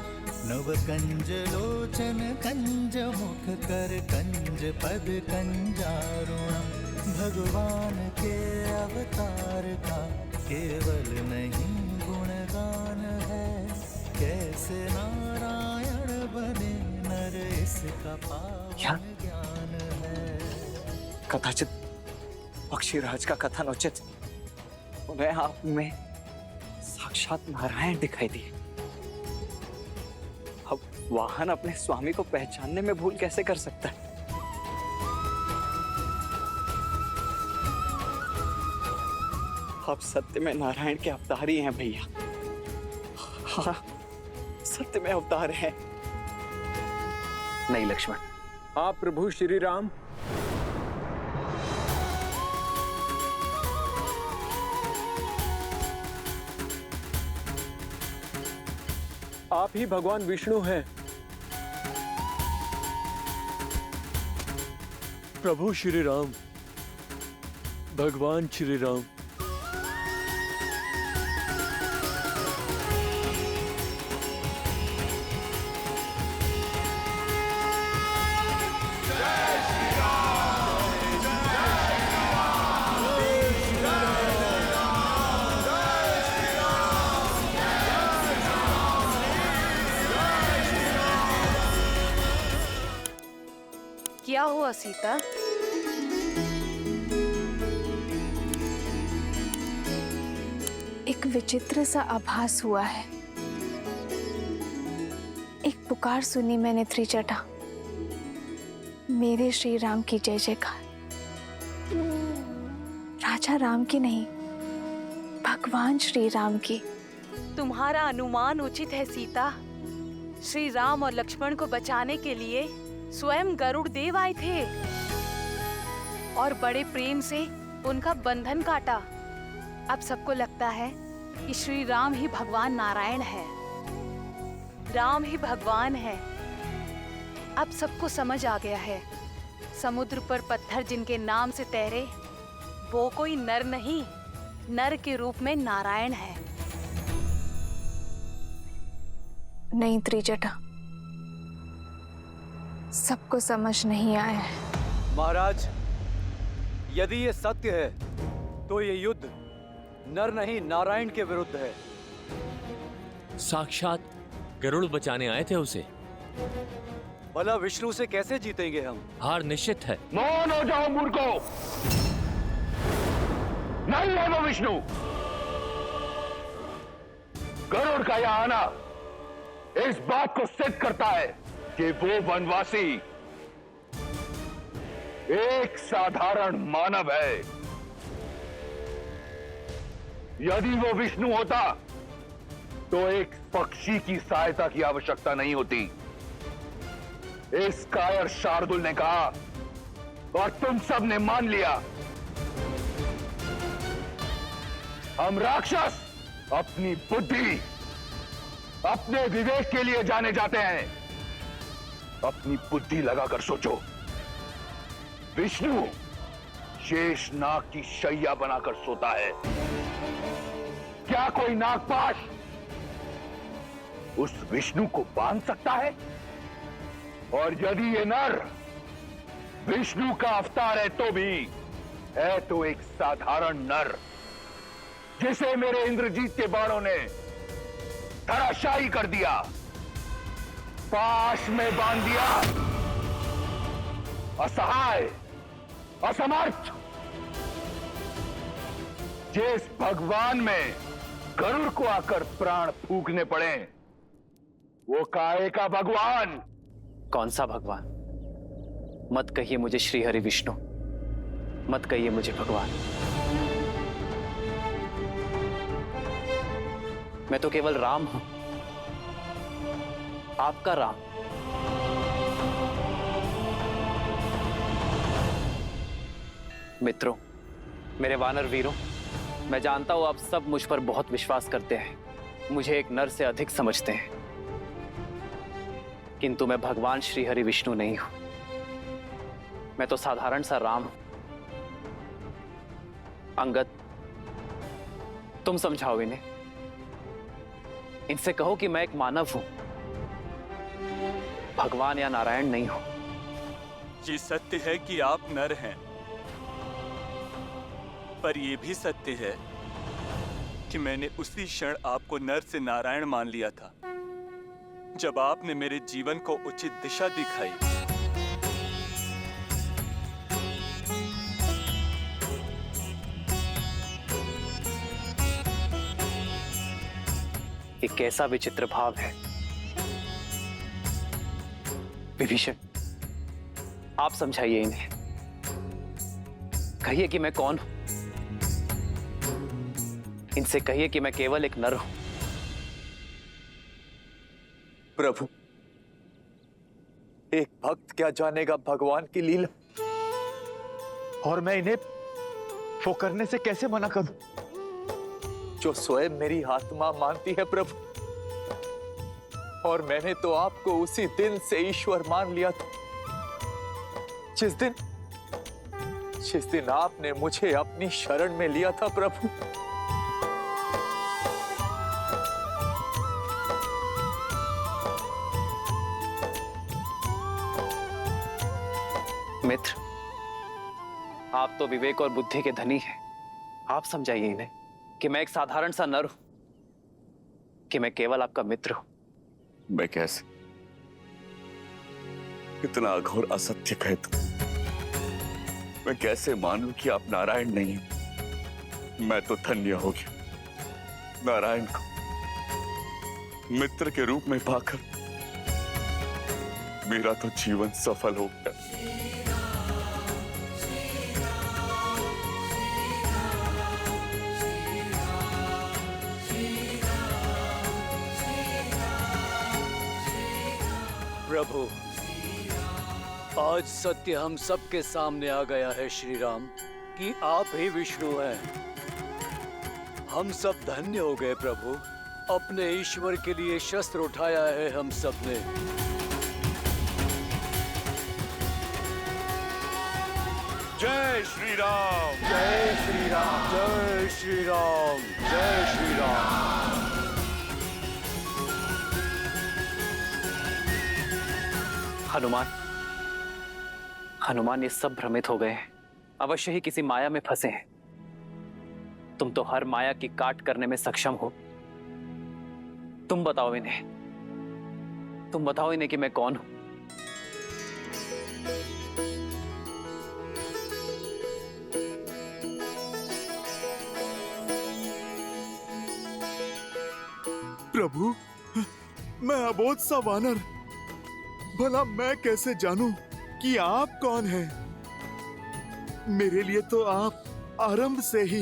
Speaker 4: नव कंज लोचन कंज मुख कर कंज पद कंजारुणम। भगवान के अवतार का केवल नहीं गुणगान है, कैसे नारायण बने नर इसका पावन ज्ञान है।
Speaker 16: कदाचित पक्षीराज का कथन उचित, उन्हें आप में साक्षात नारायण दिखाई दिए। अब वाहन अपने स्वामी को पहचानने में भूल कैसे कर सकता है? आप सत्य में नारायण के अवतार ही हैं भैया। हाँ, सत्य में अवतार हैं। नहीं लक्ष्मण,
Speaker 5: आप प्रभु श्री राम। आप ही भगवान विष्णु हैं। प्रभु श्री राम, भगवान श्री राम।
Speaker 6: क्या हुआ सीता? एक विचित्र सा आभास हुआ है। एक पुकार सुनी मैंने त्रिजटा, मेरे श्री राम की जय जयकार। राजा राम की नहीं, भगवान श्री राम की।
Speaker 17: तुम्हारा अनुमान उचित है सीता। श्री राम और लक्ष्मण को बचाने के लिए स्वयं गरुड़ देव आए थे और बड़े प्रेम से उनका बंधन काटा। अब सबको लगता है कि श्री राम ही भगवान नारायण है, राम ही भगवान है। अब सबको समझ आ गया है, समुद्र पर पत्थर जिनके नाम से तैरे, वो कोई नर नहीं, नर के रूप में नारायण है।
Speaker 6: नहीं त्रिजटा, सबको समझ नहीं आया है।
Speaker 5: महाराज, यदि ये सत्य है तो ये युद्ध नर नहीं नारायण के विरुद्ध है।
Speaker 18: साक्षात गरुड़ बचाने आए थे उसे।
Speaker 5: भला विष्णु से कैसे जीतेंगे हम?
Speaker 18: हार निश्चित है।
Speaker 2: मौन हो जाओ मूर्खों, नहीं है वो विष्णु। गरुड़ का यहां आना इस बात को सिद्ध करता है कि वो वनवासी एक साधारण मानव है। यदि वो विष्णु होता तो एक पक्षी की सहायता की आवश्यकता नहीं होती। इस कायर शार्दुल ने कहा और तुम सब ने मान लिया। हम राक्षस अपनी बुद्धि, अपने विवेक के लिए जाने जाते हैं। अपनी बुद्धि लगाकर सोचो, विष्णु शेष नाग की शैया बनाकर सोता है। क्या कोई नागपाश उस विष्णु को बांध सकता है? और यदि ये नर विष्णु का अवतार है तो भी है तो एक साधारण नर, जिसे मेरे इंद्रजीत के बाणों ने धराशायी कर दिया, पाश में बांध दिया। असहाय, असमर्थ, जिस भगवान में गरुड़ को आकर प्राण फूकने पड़े, वो काहे का भगवान?
Speaker 16: कौन सा भगवान? मत कहिए मुझे श्री हरि विष्णु, मत कहिए मुझे भगवान। मैं तो केवल राम हूं, आपका राम। मित्रों, मेरे वानर वीरों, मैं जानता हूं आप सब मुझ पर बहुत विश्वास करते हैं, मुझे एक नर से अधिक समझते हैं, किंतु मैं भगवान श्री हरि विष्णु नहीं हूं। मैं तो साधारण सा राम हूं। अंगद, तुम समझाओ इन्हें, इनसे कहो कि मैं एक मानव हूं, भगवान या नारायण नहीं हूं।
Speaker 19: ये सत्य है कि आप नर हैं, पर यह भी सत्य है कि मैंने उसी क्षण आपको नर से नारायण मान लिया था जब आपने मेरे जीवन को उचित दिशा दिखाई।
Speaker 16: एक कैसा विचित्र भाव है। विभीषण, आप समझाइए इन्हें, कहिए कि मैं कौन हूं। इनसे कहिए कि मैं केवल एक नर हूं।
Speaker 13: प्रभु, एक भक्त क्या जानेगा भगवान की लीला, और मैं इन्हें वो करने से कैसे मना करूं जो स्वयं मेरी आत्मा मानती है प्रभु। और मैंने तो आपको उसी दिन से ईश्वर मान लिया था जिस दिन आपने मुझे अपनी शरण में लिया था प्रभु।
Speaker 16: मित्र, आप तो विवेक और बुद्धि के धनी हैं। आप समझाइए इन्हें कि मैं एक साधारण सा नर हूं, कि मैं केवल आपका मित्र हूं।
Speaker 14: मैं कैसे इतना अघोर असत्य कहे तुम? मैं कैसे मानूं कि आप नारायण नहीं हो? मैं तो धन्य हो गया, नारायण को मित्र के रूप में पाकर मेरा तो जीवन सफल हो गया।
Speaker 8: प्रभु, आज सत्य हम सबके सामने आ गया है श्री राम, कि आप ही विष्णु हैं। हम सब धन्य हो गए प्रभु, अपने ईश्वर के लिए शस्त्र उठाया है हम सब ने।
Speaker 2: जय श्री राम,
Speaker 8: जय श्री राम, जय श्री राम, जय श्री राम।
Speaker 16: हनुमान ये सब भ्रमित हो गए हैं, अवश्य ही किसी माया में फंसे हैं। तुम तो हर माया की काट करने में सक्षम हो। तुम बताओ इन्हें कि मैं कौन हूं।
Speaker 1: प्रभु, मैं अबोध सा वानर, भला मैं कैसे जानूं कि आप कौन हैं? मेरे लिए तो आप आरंभ से ही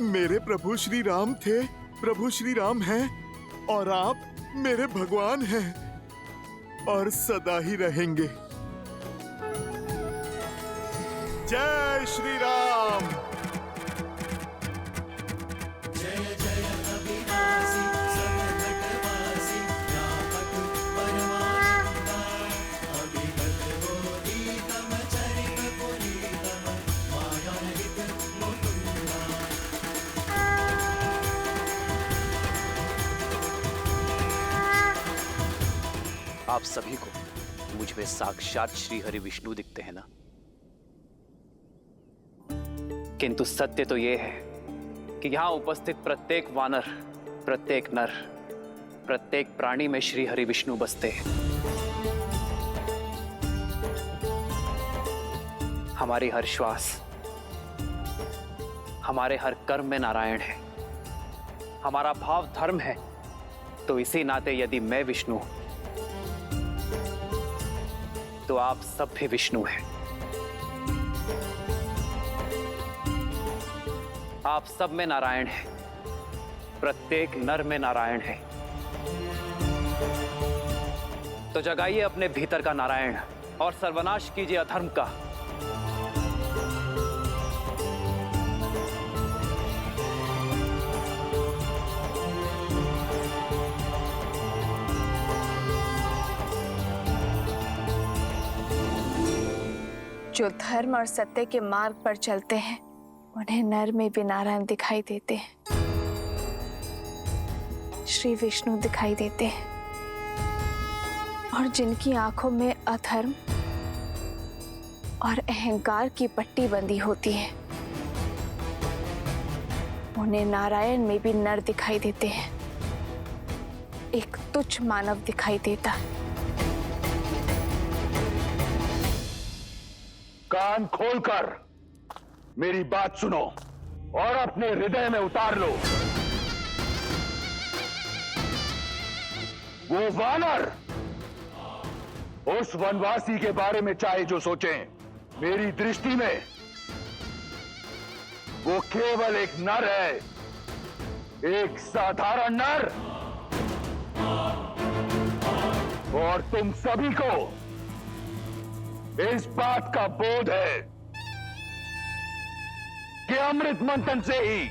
Speaker 1: मेरे प्रभु श्री राम थे, प्रभु श्री राम हैं, और आप मेरे भगवान हैं और सदा ही रहेंगे। जय श्री राम।
Speaker 4: जय जय अविनाशी सब घटवासी, व्यापक परमानंदाय, अविगत बोधितम चरित पुनीतम, मायाहित मुकुंदाय।
Speaker 16: आप सभी को मुझ में साक्षात श्री हरि विष्णु दिखते हैं ना? किंतु सत्य तो यह है कि यहां उपस्थित प्रत्येक वानर, प्रत्येक नर, प्रत्येक प्राणी में श्री हरि विष्णु बसते हैं। हमारी हर श्वास, हमारे हर कर्म में नारायण है। हमारा भाव धर्म है, तो इसी नाते यदि मैं विष्णु हूं तो आप सब भी विष्णु हैं। आप सब में नारायण है, प्रत्येक नर में नारायण है। तो जगाइए अपने भीतर का नारायण और सर्वनाश कीजिए अधर्म का।
Speaker 6: जो धर्म और सत्य के मार्ग पर चलते हैं, उन्हें नर में भी नारायण दिखाई देते हैं, श्री विष्णु दिखाई देते हैं। और जिनकी आंखों में अधर्म और अहंकार की पट्टी बंधी होती है, उन्हें नारायण में भी नर दिखाई देते हैं, एक तुच्छ मानव दिखाई देता।
Speaker 2: कान खोलकर मेरी बात सुनो और अपने हृदय में उतार लो। वो वानर उस वनवासी के बारे में चाहे जो सोचें, मेरी दृष्टि में वो केवल एक नर है, एक साधारण नर। और तुम सभी को इस बात का बोध है कि अमृत मंथन से ही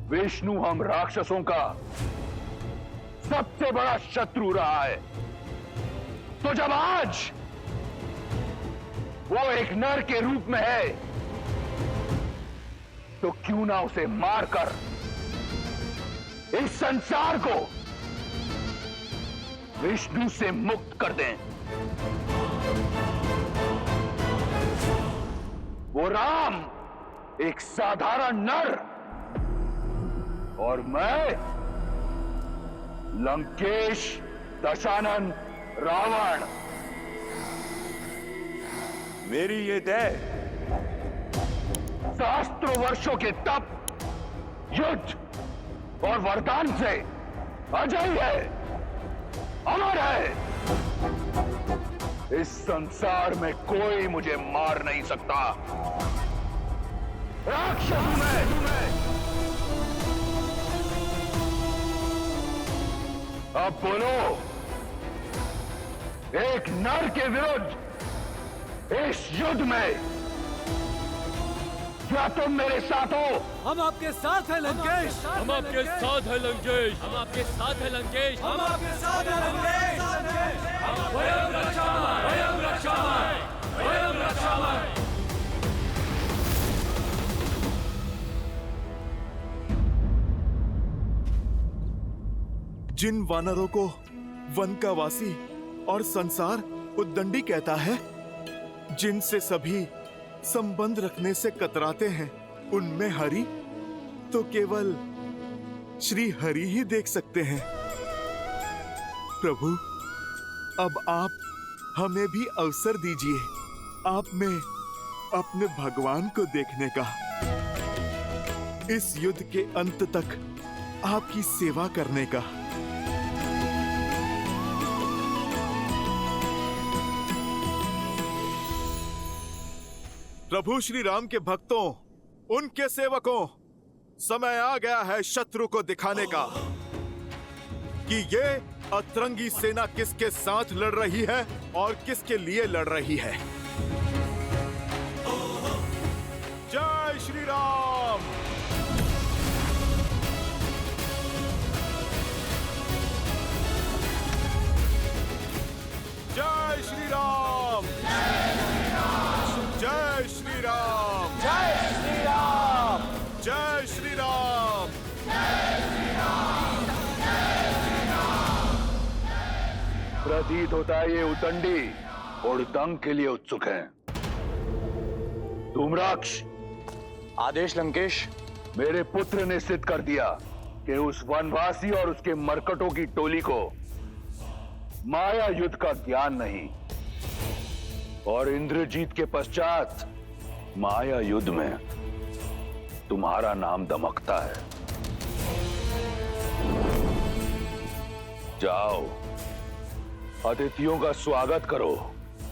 Speaker 2: विष्णु हम राक्षसों का सबसे बड़ा शत्रु रहा है। तो जब आज वो एक नर के रूप में है, तो क्यों ना उसे मारकर इस संसार को विष्णु से मुक्त कर दें। वो राम एक साधारण नर और मैं लंकेश दशानन रावण। मेरी ये देह सहस्त्रों वर्षों के तप, युद्ध और वरदान से अजय है, अमर है। इस संसार में कोई मुझे मार नहीं सकता। राक्षस मैं। अब बोलो, एक नर के विरुद्ध इस युद्ध में क्या तुम मेरे साथ हो?
Speaker 8: हम आपके साथ हैं लंकेश।
Speaker 18: हम आपके साथ हैं लंकेश। हम आपके साथ हैं लंकेश।
Speaker 4: हम आपके साथ हैं लंकेश।
Speaker 18: स्वयं रक्षामय, स्वयं रक्षामय, स्वयं रक्षामय।
Speaker 1: जिन वानरों को वन का वासी और संसार उद्दंडी कहता है, जिनसे सभी संबंध रखने से कतराते हैं, उनमें हरि तो केवल श्री हरि ही देख सकते हैं। प्रभु, अब आप हमें भी अवसर दीजिए आप में अपने भगवान को देखने का। इस युद्ध के अंत तक आपकी सेवा करने का। प्रभु श्री राम के भक्तों, उनके सेवकों, समय आ गया है शत्रु को दिखाने का कि ये अतरंगी सेना किसके साथ लड़ रही है और किसके लिए लड़ रही है। जय श्री राम। जय श्री राम। जय श्री राम।
Speaker 5: जय श्री राम।
Speaker 1: जय श्री राम।
Speaker 2: प्रतीत होता है ये उतंडी उड़दंग के लिए उत्सुक हैं। धूम्राक्ष,
Speaker 15: आदेश लंकेश।
Speaker 2: मेरे पुत्र ने सिद्ध कर दिया कि उस वनवासी और उसके मरकटों की टोली को माया युद्ध का ज्ञान नहीं, और इंद्रजीत के पश्चात माया युद्ध में तुम्हारा नाम दमकता है। जाओ, अतिथियों का स्वागत करो।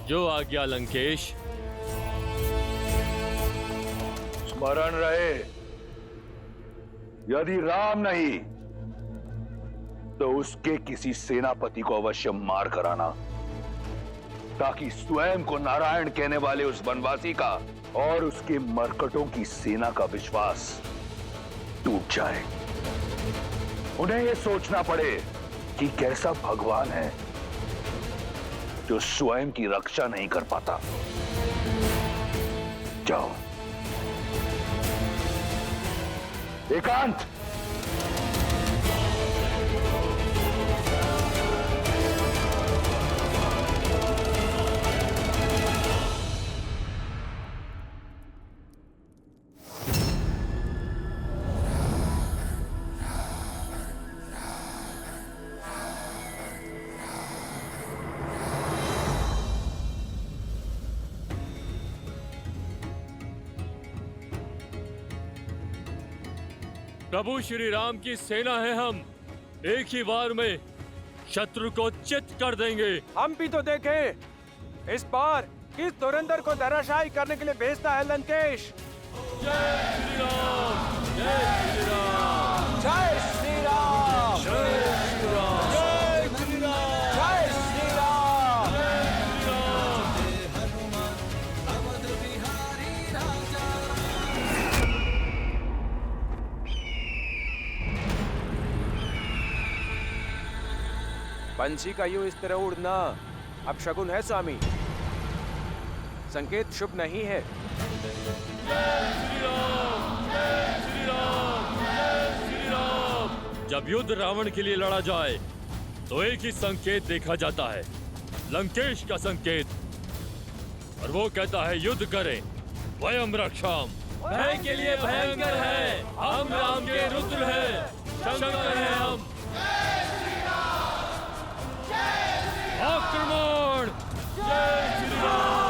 Speaker 18: जो आज्ञा लंकेश।
Speaker 2: स्मरण रहे, यदि राम नहीं तो उसके किसी सेनापति को अवश्य मार कराना, ताकि स्वयं को नारायण कहने वाले उस वनवासी का और उसके मरकटों की सेना का विश्वास टूट जाए। उन्हें यह सोचना पड़े कि कैसा भगवान है जो स्वयं की रक्षा नहीं कर पाता। जाओ। एकांत।
Speaker 18: प्रभु श्री राम की सेना है हम, एक ही बार में शत्रु को चित कर देंगे।
Speaker 5: हम भी तो देखें इस बार किस धुरंधर को धराशायी करने के लिए भेजता है लंकेश।
Speaker 18: जय श्री राम। जय श्री राम।
Speaker 5: जय श्री राम।
Speaker 18: जय श्री राम।
Speaker 5: जय श्री राम। जय श्री राम। पंछी का यूं इस तरह उड़ना अब शगुन है स्वामी, संकेत शुभ नहीं है।
Speaker 18: जय श्री राम। जय श्री राम। जय श्री राम। जब युद्ध रावण के लिए लड़ा जाए तो एक ही संकेत देखा जाता है, लंकेश का संकेत, और वो कहता है युद्ध करें, वयम रक्षाम। भय के लिए भयंकर है, हम राम के रुद्र हैं, शंकर हैं हम। आक्रमण। जय श्री राम।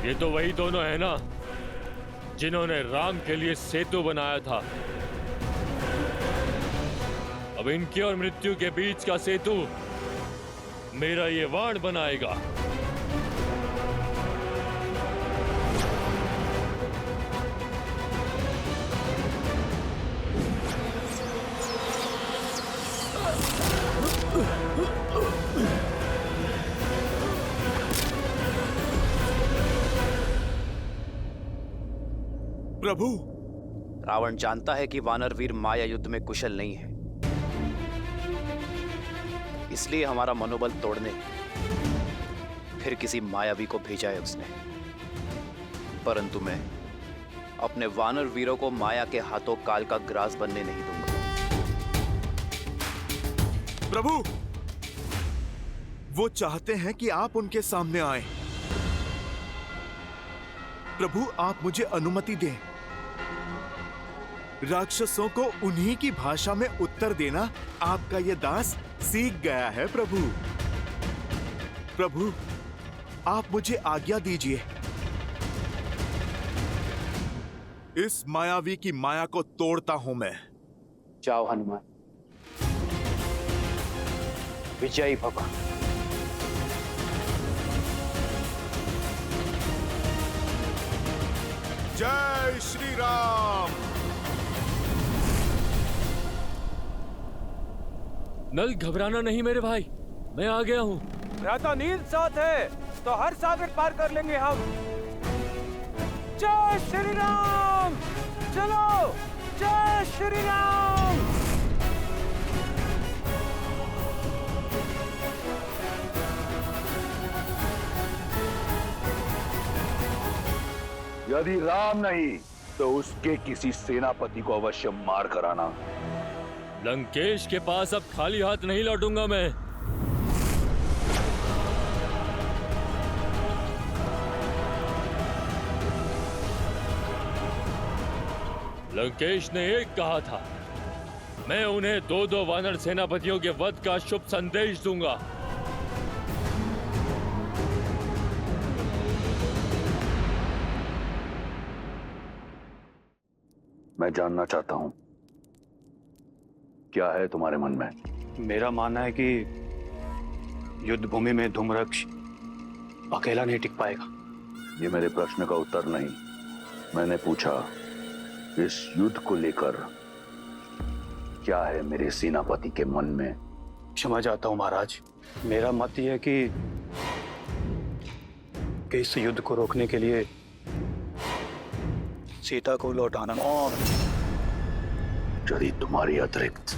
Speaker 18: ये तो वही दोनों है ना जिन्होंने राम के लिए सेतु बनाया था। अब इनकी और मृत्यु के बीच का सेतु मेरा ये वाण बनाएगा।
Speaker 1: प्रभु,
Speaker 16: रावण जानता है कि वानर वीर माया युद्ध में कुशल नहीं है, इसलिए हमारा मनोबल तोड़ने फिर किसी मायावी को भेजा है उसने, परंतु मैं अपने वानर वीरों को माया के हाथों काल का ग्रास बनने नहीं दूंगा।
Speaker 1: प्रभु, वो चाहते हैं कि आप उनके सामने आए। प्रभु, आप मुझे अनुमति दें। राक्षसों को उन्हीं की भाषा में उत्तर देना आपका ये दास सीख गया है। प्रभु, प्रभु, आप मुझे आज्ञा दीजिए। इस मायावी की माया को तोड़ता हूं मैं।
Speaker 16: जाओ हनुमान, विजयी भव।
Speaker 1: जय श्री राम।
Speaker 18: नल, घबराना नहीं मेरे भाई, मैं आ गया हूँ।
Speaker 5: भ्राता नील साथ है तो हर सागर पार कर लेंगे हम। जय श्री राम। चलो, जय श्री राम।
Speaker 2: यदि राम नहीं तो उसके किसी सेनापति को अवश्य मार कर आना।
Speaker 18: लंकेश के पास अब खाली हाथ नहीं लौटूंगा मैं। लंकेश ने एक कहा था, मैं उन्हें 2-2 वानर सेनापतियों के वध का शुभ संदेश दूंगा।
Speaker 2: मैं जानना चाहता हूं, क्या है तुम्हारे मन में?
Speaker 15: मेरा मानना है कि युद्ध भूमि में धूम्रक्ष अकेला नहीं टिक पाएगा।
Speaker 2: ये मेरे प्रश्न का उत्तर नहीं। मैंने पूछा, इस युद्ध को लेकर क्या है मेरे सेनापति के मन में?
Speaker 15: क्षमा चाहता हूं महाराज, मेरा मत यह है कि इस युद्ध को रोकने के लिए सीता को लौटाना।
Speaker 2: और यदि तुम्हारी अतिरिक्त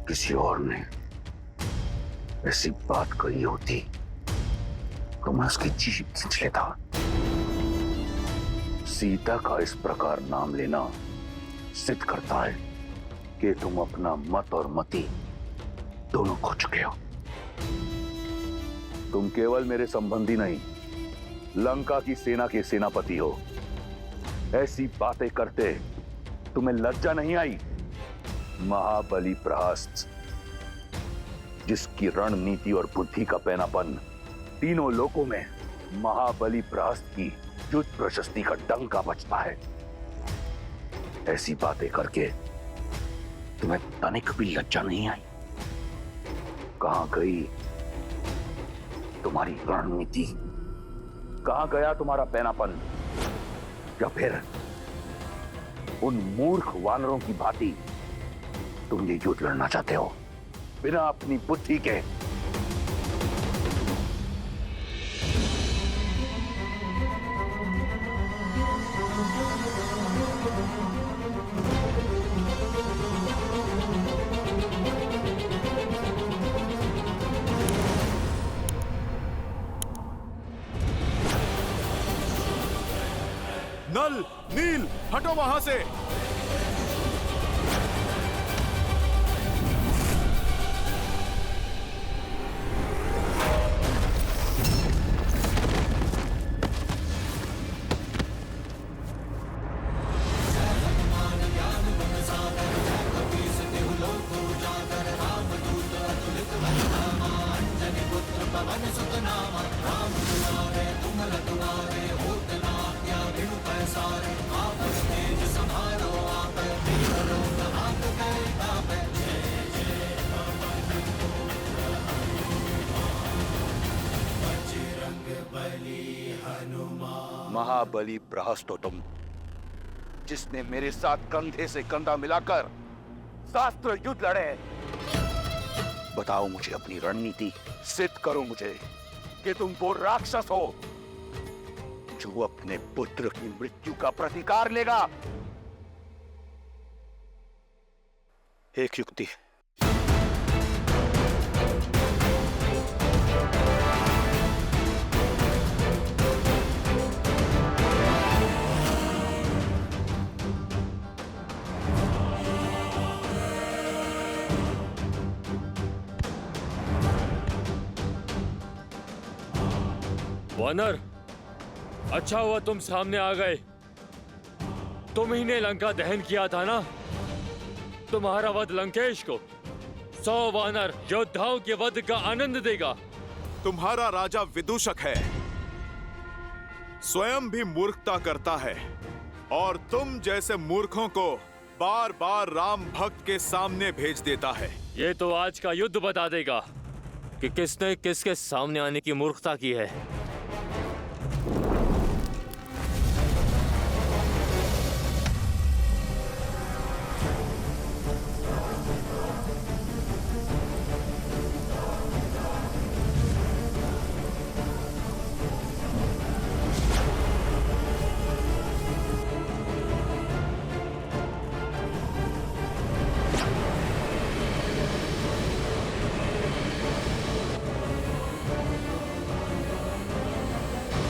Speaker 2: किसी और ने ऐसी बात कही होती तो मैं उसकी जीभ खींच लेता। सीता का इस प्रकार नाम लेना सिद्ध करता है कि तुम अपना मत और मति दोनों खो चुके हो। तुम केवल मेरे संबंधी नहीं, लंका की सेना के सेनापति हो। ऐसी बातें करते तुम्हें लज्जा नहीं आई? महाबली प्रहस्त, जिसकी रणनीति और बुद्धि का पैनापन तीनों लोकों में महाबली प्रहस्त की युद्ध प्रशस्ति का डंका बजता है, ऐसी बातें करके तुम्हें तनिक भी लज्जा नहीं आई? कहां गई तुम्हारी रणनीति? कहां गया तुम्हारा पैनापन? या फिर उन मूर्ख वानरों की भांति तुम ये युद्ध लड़ना चाहते हो बिना अपनी बुद्धि के?
Speaker 1: नल, नील, हटो वहां से।
Speaker 2: महाबली प्रहस्त हो तुम, जिसने मेरे साथ कंधे से कंधा मिलाकर शास्त्र युद्ध लड़े। बताओ मुझे अपनी रणनीति, सिद्ध करो मुझे कि तुम वो राक्षस हो जो अपने पुत्र की मृत्यु का प्रतिकार लेगा।
Speaker 15: एक युक्ति।
Speaker 18: वानर, अच्छा हुआ तुम सामने आ गए। तुम ही ने लंका दहन किया था ना? तुम्हारा वध लंकेश को 100 वानर योद्धाओं के वध का आनंद देगा।
Speaker 1: तुम्हारा राजा विदूषक है, स्वयं भी मूर्खता करता है और तुम जैसे मूर्खों को बार बार राम भक्त के सामने भेज देता है।
Speaker 18: ये तो आज का युद्ध बता देगा कि किसने किसके सामने आने की मूर्खता की है।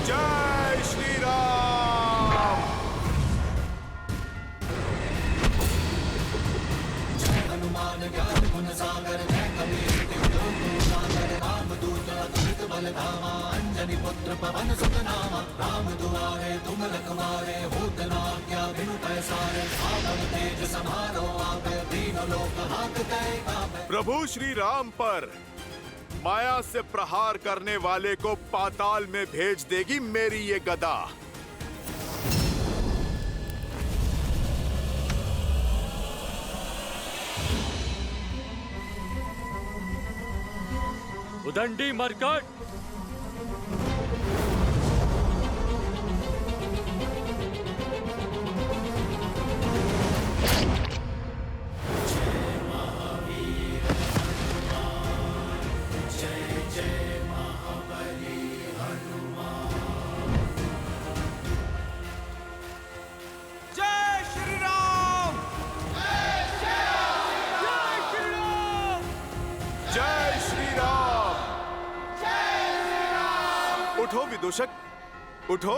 Speaker 1: जय श्री राम।
Speaker 4: हनुमान ज्ञान गुण सागर जय कबीर तिहु लोक उजागर रामदूत अतुलित बल धामा अंजनी पुत्र पवन सुत नामा राम दुआरे तुम रखवारे होत न आज्ञा बिनु पैसारे आपन तेज समारो आपे तीनों लोक हाथ कहे कापे।
Speaker 1: प्रभु श्री राम पर माया से प्रहार करने वाले को पाताल में भेज देगी मेरी ये गदा।
Speaker 18: उदंडी मरकट,
Speaker 1: जय श्री राम। उठो विदूषक, उठो,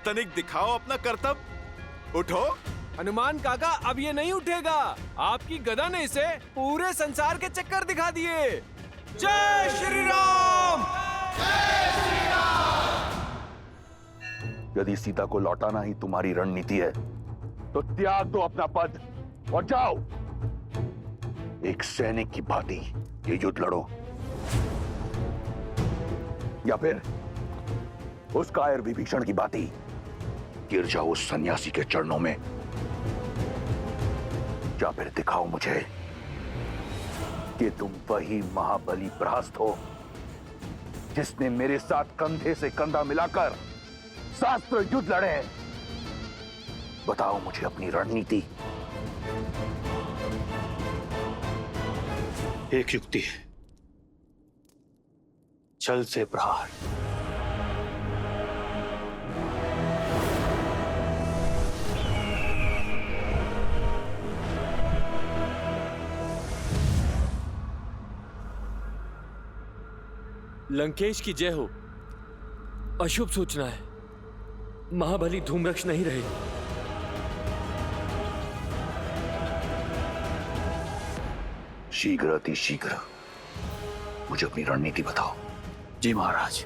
Speaker 1: तनिक दिखाओ अपना कर्तव्य। उठो।
Speaker 5: हनुमान काका, अब ये नहीं उठेगा। आपकी गदा ने इसे पूरे संसार के चक्कर दिखा दिए। जय श्री राम।
Speaker 2: यदि सीता को लौटाना ही तुम्हारी रणनीति है तो त्याग दो अपना पद और जाओ। एक सैनिक की भांति ये युद्ध लड़ो, या फिर उस कायर विभीषण की भांति गिर जाओ उस सन्यासी के चरणों में, या फिर दिखाओ मुझे कि तुम वही महाबली प्रहस्त हो जिसने मेरे साथ कंधे से कंधा मिलाकर शास्त्र युद्ध लड़े। बताओ मुझे अपनी रणनीति।
Speaker 15: एक युक्ति है, छल से प्रहार।
Speaker 18: लंकेश की जय हो। अशुभ सूचना है, महाबली धूम्रक्ष नहीं रहे।
Speaker 2: शीघ्र अति शीघ्र मुझे अपनी रणनीति बताओ।
Speaker 15: जी महाराज।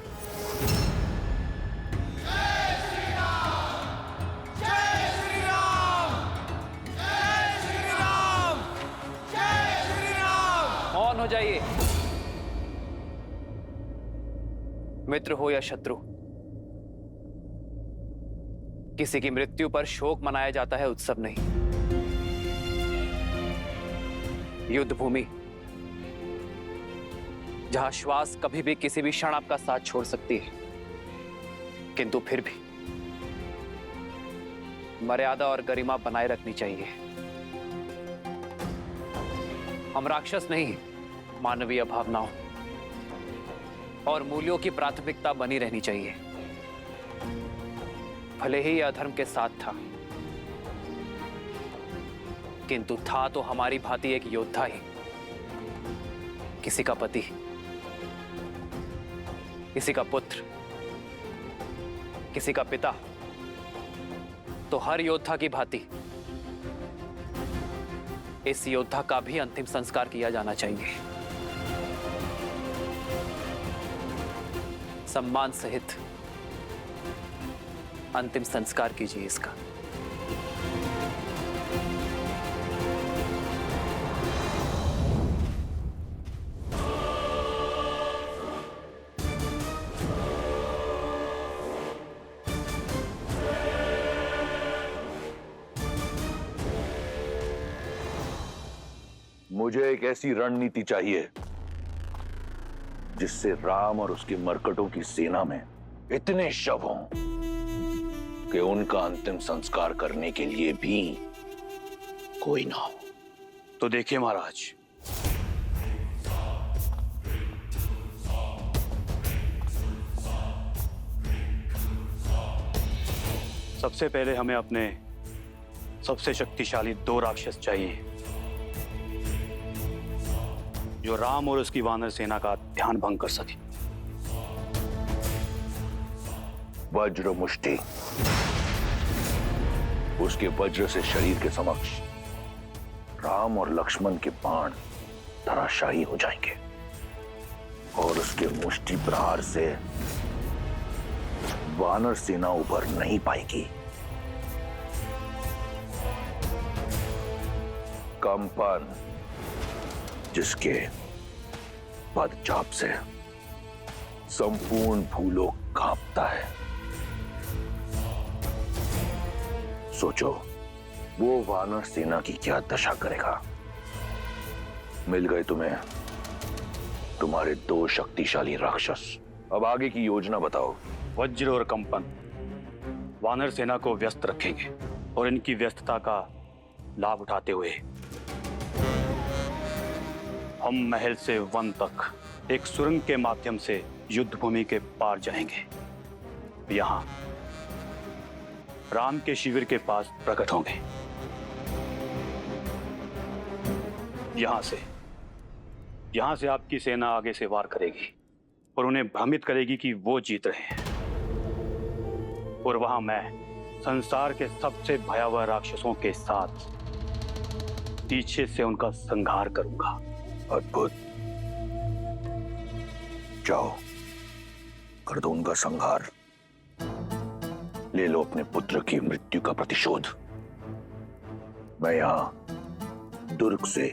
Speaker 16: मौन हो जाइए। मित्र हो या शत्रु, किसी की मृत्यु पर शोक मनाया जाता है, उत्सव नहीं। युद्ध भूमि जहां श्वास कभी भी किसी भी क्षण आपका साथ छोड़ सकती है, किंतु फिर भी मर्यादा और गरिमा बनाए रखनी चाहिए। हम राक्षस नहीं, मानवीय भावनाओं और मूल्यों की प्राथमिकता बनी रहनी चाहिए। भले ही यह अधर्म के साथ था, किंतु था तो हमारी भांति एक योद्धा ही। किसी का पति, किसी का पुत्र, किसी का पिता, तो हर योद्धा की भांति इस योद्धा का भी अंतिम संस्कार किया जाना चाहिए। सम्मान सहित अंतिम संस्कार कीजिए इसका।
Speaker 2: मुझे एक ऐसी रणनीति चाहिए जिससे राम और उसके मरकटों की सेना में इतने शव हों कि उनका अंतिम संस्कार करने के लिए भी कोई ना हो।
Speaker 15: तो देखिए महाराज, सबसे पहले हमें अपने सबसे शक्तिशाली 2 राक्षस चाहिए जो राम और उसकी वानर सेना का ध्यान भंग कर सके।
Speaker 2: वज्र मुष्टि, उसके वज्र से शरीर के समक्ष राम और लक्ष्मण के बाण धराशायी हो जाएंगे और उसके मुष्टि प्रहार से वानर सेना उभर नहीं पाएगी। कंपन, जिसके पदचाप से संपूर्ण भूलोक कांपता है। सोचो वो वानर सेना की क्या दशा करेगा। मिल गए तुम्हें तुम्हारे 2 शक्तिशाली राक्षस। अब आगे की योजना बताओ।
Speaker 15: वज्र और कंपन वानर सेना को व्यस्त रखेंगे और इनकी व्यस्तता का लाभ उठाते हुए हम महल से वन तक एक सुरंग के माध्यम से युद्ध भूमि के पार जाएंगे। यहां राम के शिविर के पास प्रकट होंगे। यहां से आपकी सेना आगे से वार करेगी और उन्हें भ्रमित करेगी कि वो जीत रहे हैं। और वहां मैं संसार के सबसे भयावह राक्षसों के साथ पीछे से उनका संहार करूंगा।
Speaker 2: अद्भुत, जाओ कर दो उनका संहार। ले लो अपने पुत्र की मृत्यु का प्रतिशोध। मैं यहां दुर्ग से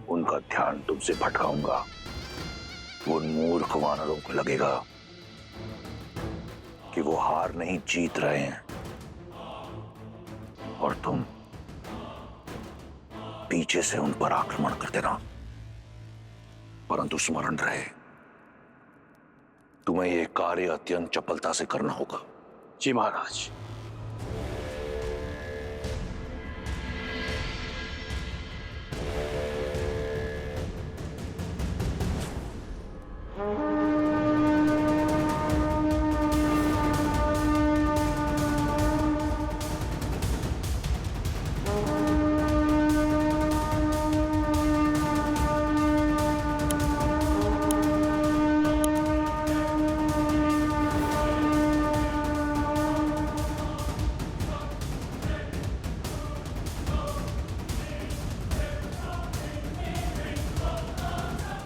Speaker 2: उनका ध्यान तुमसे भटकाऊंगा। वो मूर्ख वानरों को लगेगा कि वो हार नहीं जीत रहे हैं और तुम पीछे से उन पर आक्रमण कर देना। परंतु स्मरण रहे, तुम्हें यह कार्य अत्यंत चपलता से करना होगा।
Speaker 15: जी महाराज।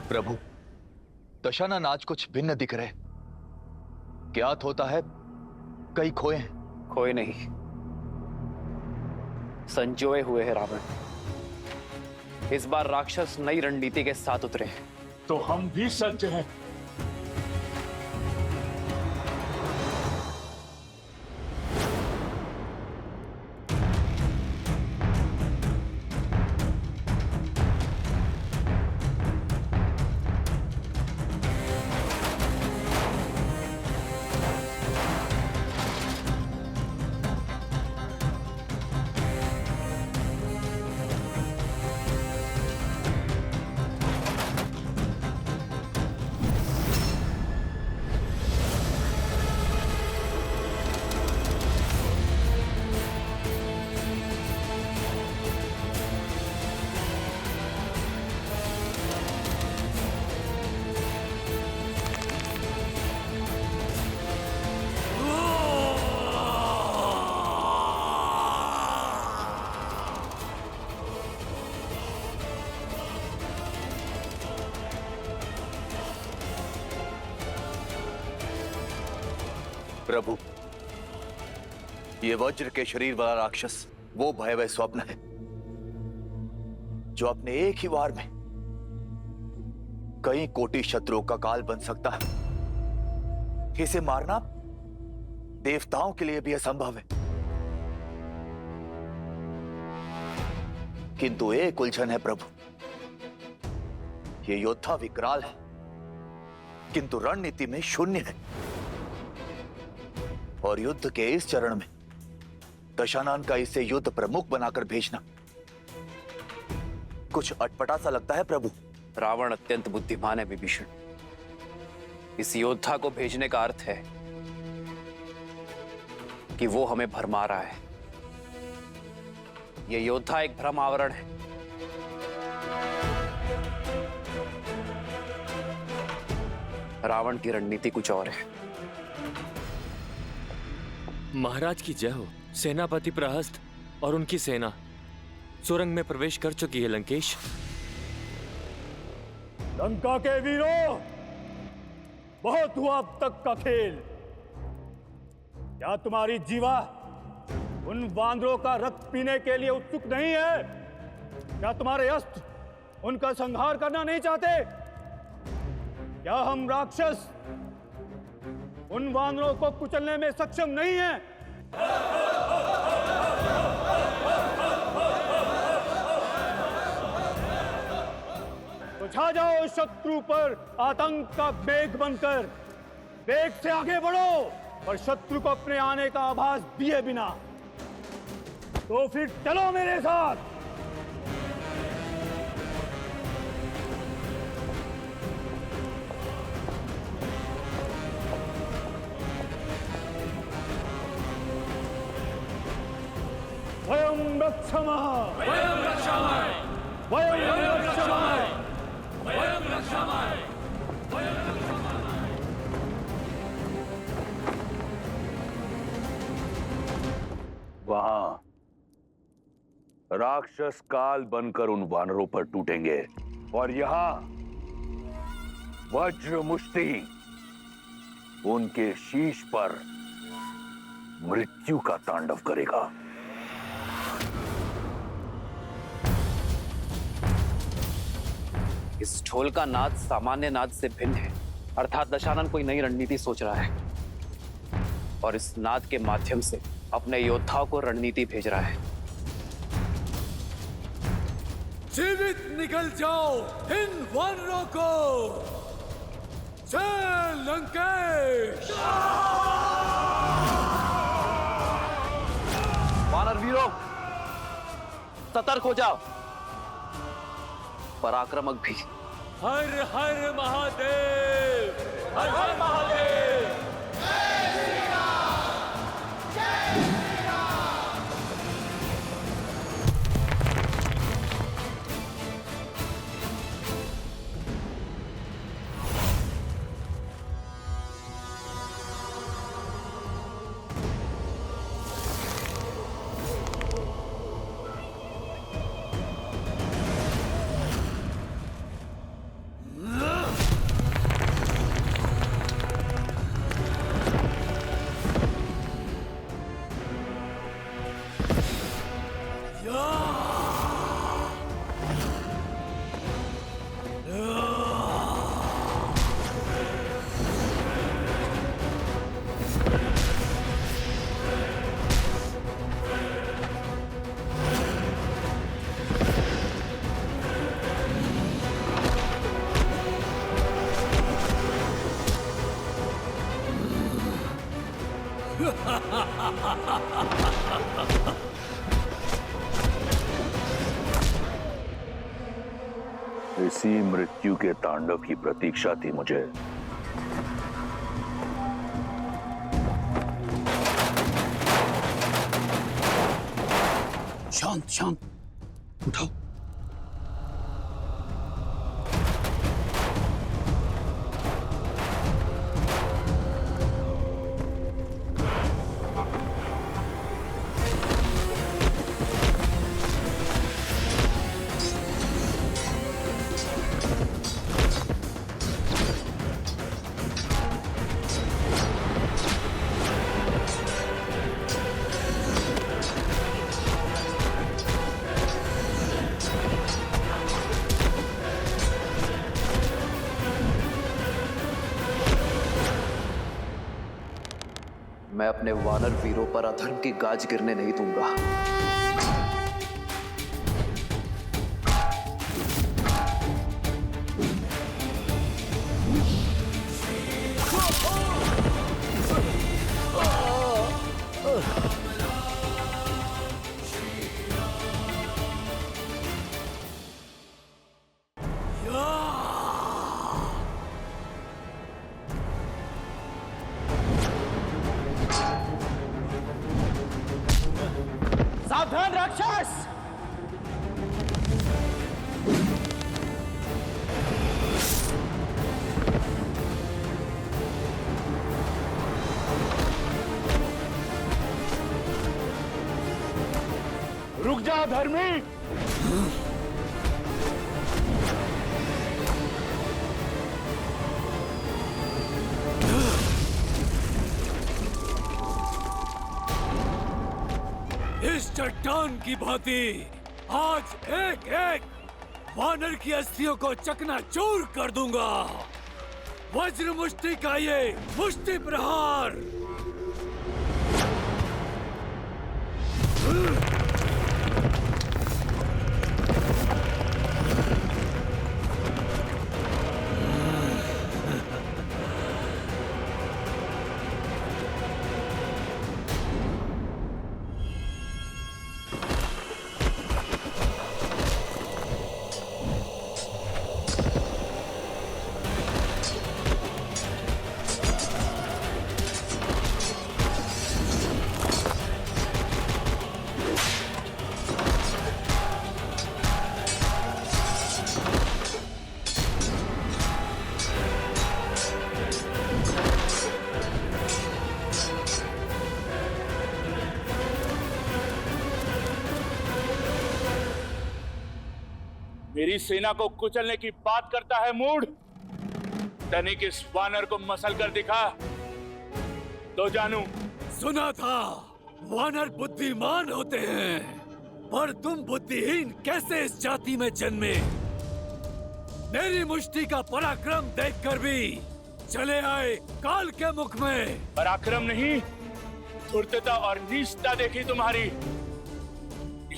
Speaker 13: प्रभु, दशाना नाच कुछ भिन्न दिख रहे। ज्ञात होता है कई खोए हैं।
Speaker 16: खोए नहीं, संजोए हुए हैं रावण। इस बार राक्षस नई रणनीति के साथ उतरे हैं।
Speaker 14: तो हम भी सज्ज हैं।
Speaker 13: प्रभु, ये वज्र के शरीर वाला राक्षस वो भयावह स्वप्न है जो अपने एक ही वार में कई कोटि शत्रुओं का काल बन सकता है। इसे मारना देवताओं के लिए भी असंभव है। किंतु एक उलझन है प्रभु, ये योद्धा विकराल है किंतु रणनीति में शून्य है। और युद्ध के इस चरण में दशानन का इसे युद्ध प्रमुख बनाकर भेजना कुछ अटपटा सा लगता है प्रभु।
Speaker 16: रावण अत्यंत बुद्धिमान है विभीषण। इस योद्धा को भेजने का अर्थ है कि वो हमें भरमा रहा है। ये योद्धा एक भ्रम आवरण है। रावण की रणनीति कुछ और है।
Speaker 18: महाराज की जय हो। सेनापति प्रहस्त और उनकी सेना सुरंग में प्रवेश कर चुकी है। लंकेश,
Speaker 20: लंका के वीरों, बहुत हुआ अब तक का खेल। क्या तुम्हारी जीवा उन वानरों का रक्त पीने के लिए उत्सुक नहीं है? क्या तुम्हारे अस्त्र उनका संहार करना नहीं चाहते? क्या हम राक्षस उन वानरों को कुचलने में सक्षम नहीं हैं? तो छा जाओ शत्रु पर आतंक का मेघ बनकर। वेग से आगे बढ़ो और शत्रु को अपने आने का आभास दिए बिना। तो फिर चलो मेरे साथ। वयं रक्षामः, वयं रक्षामः, वयं रक्षामः, वयं रक्षामः, वयं रक्षामः।
Speaker 2: वहां राक्षस काल बनकर उन वानरों पर टूटेंगे और यहां वज्र मुष्टि उनके शीश पर मृत्यु का तांडव करेगा।
Speaker 16: इस ढोल का नाद सामान्य नाद से भिन्न है, अर्थात दशानन कोई नई रणनीति सोच रहा है और इस नाद के माध्यम से अपने योद्धाओं को रणनीति भेज रहा है।
Speaker 8: जीवित निकल जाओ इन वानरों को। जय लंकेश।
Speaker 16: वानर वीरों, सतर्क हो जाओ। पराक्रमक भी।
Speaker 18: हर हर महादेव, हर हर महादेव।
Speaker 2: इसी मृत्यु के तांडव की प्रतीक्षा थी मुझे।
Speaker 8: शांत शांत, उठाओ।
Speaker 16: मैं अपने वानर वीरों पर अधर्म की गाज गिरने नहीं दूंगा।
Speaker 5: सावधान राक्षस!
Speaker 2: रुक जा धर्मी!
Speaker 8: इस चट्टान की भांति आज एक एक वानर की अस्थियों को चकनाचूर कर दूंगा। वज्र मुष्टि का ये मुष्टि प्रहार।
Speaker 2: मेरी सेना को कुचलने की बात करता है मूढ़। तनिक इस वानर को मसल कर दिखा तो जानू।
Speaker 8: सुना था वानर बुद्धिमान होते हैं, पर तुम बुद्धिहीन कैसे इस जाति में जन्मे? मेरी मुष्टि का पराक्रम देखकर भी चले आए काल के मुख में।
Speaker 2: पराक्रम नहीं, धूर्तता और नीचता देखी तुम्हारी।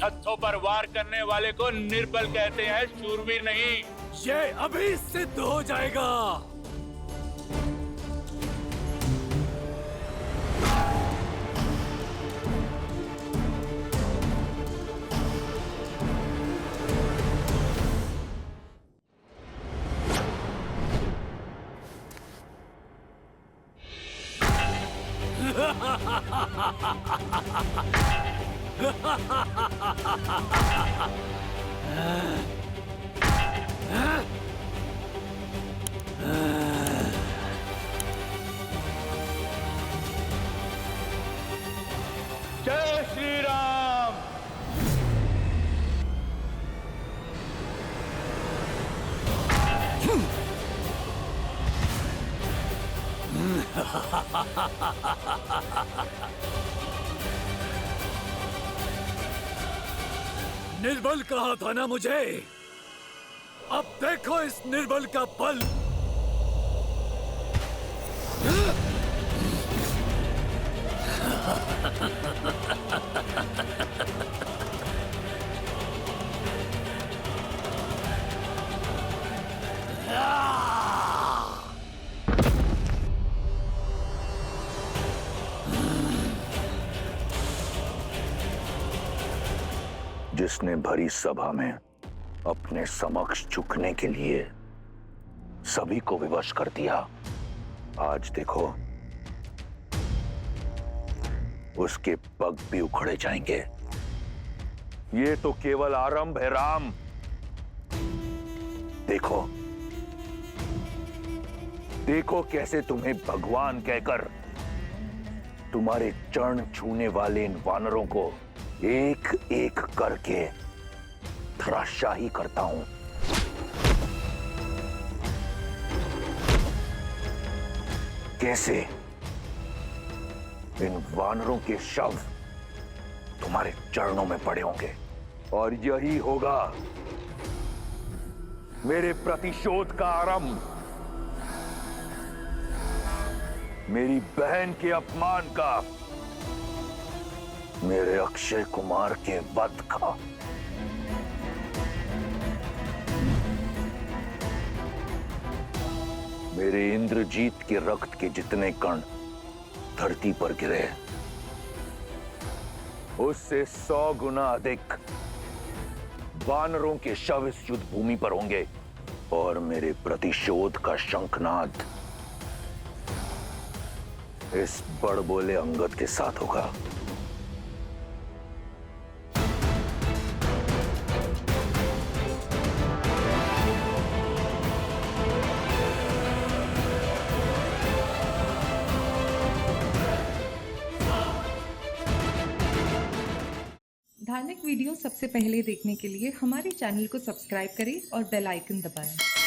Speaker 2: हथों पर वार करने वाले को निर्बल कहते हैं, शूरवीर नहीं।
Speaker 8: ये अभी सिद्ध हो जाएगा।
Speaker 2: जय श्री राम।
Speaker 8: निर्बल कहा था ना मुझे? अब देखो इस निर्बल का बल।
Speaker 14: जिसने भरी सभा में अपने समक्ष झुकने के लिए सभी को विवश कर दिया, आज देखो उसके पग भी उखड़े जाएंगे। ये तो केवल आरंभ है राम। देखो देखो कैसे तुम्हें भगवान कहकर तुम्हारे चरण छूने वाले इन वानरों को एक एक करके धराशाही करता हूं। कैसे इन वानरों के शव तुम्हारे चरणों में पड़े होंगे, और यही होगा मेरे प्रतिशोध का आरंभ, मेरी बहन के अपमान का
Speaker 2: मेरे अक्षय कुमार के वध का। मेरे इंद्रजीत के रक्त के जितने कण धरती पर गिरे उससे 100 गुना अधिक वानरों के शव इस युद्ध भूमि पर होंगे और मेरे प्रतिशोध का शंखनाद इस बड़बोले अंगद के साथ होगा।
Speaker 21: धार्मिक वीडियो सबसे पहले देखने के लिए हमारे चैनल को सब्सक्राइब करें और बेल आइकन दबाएं।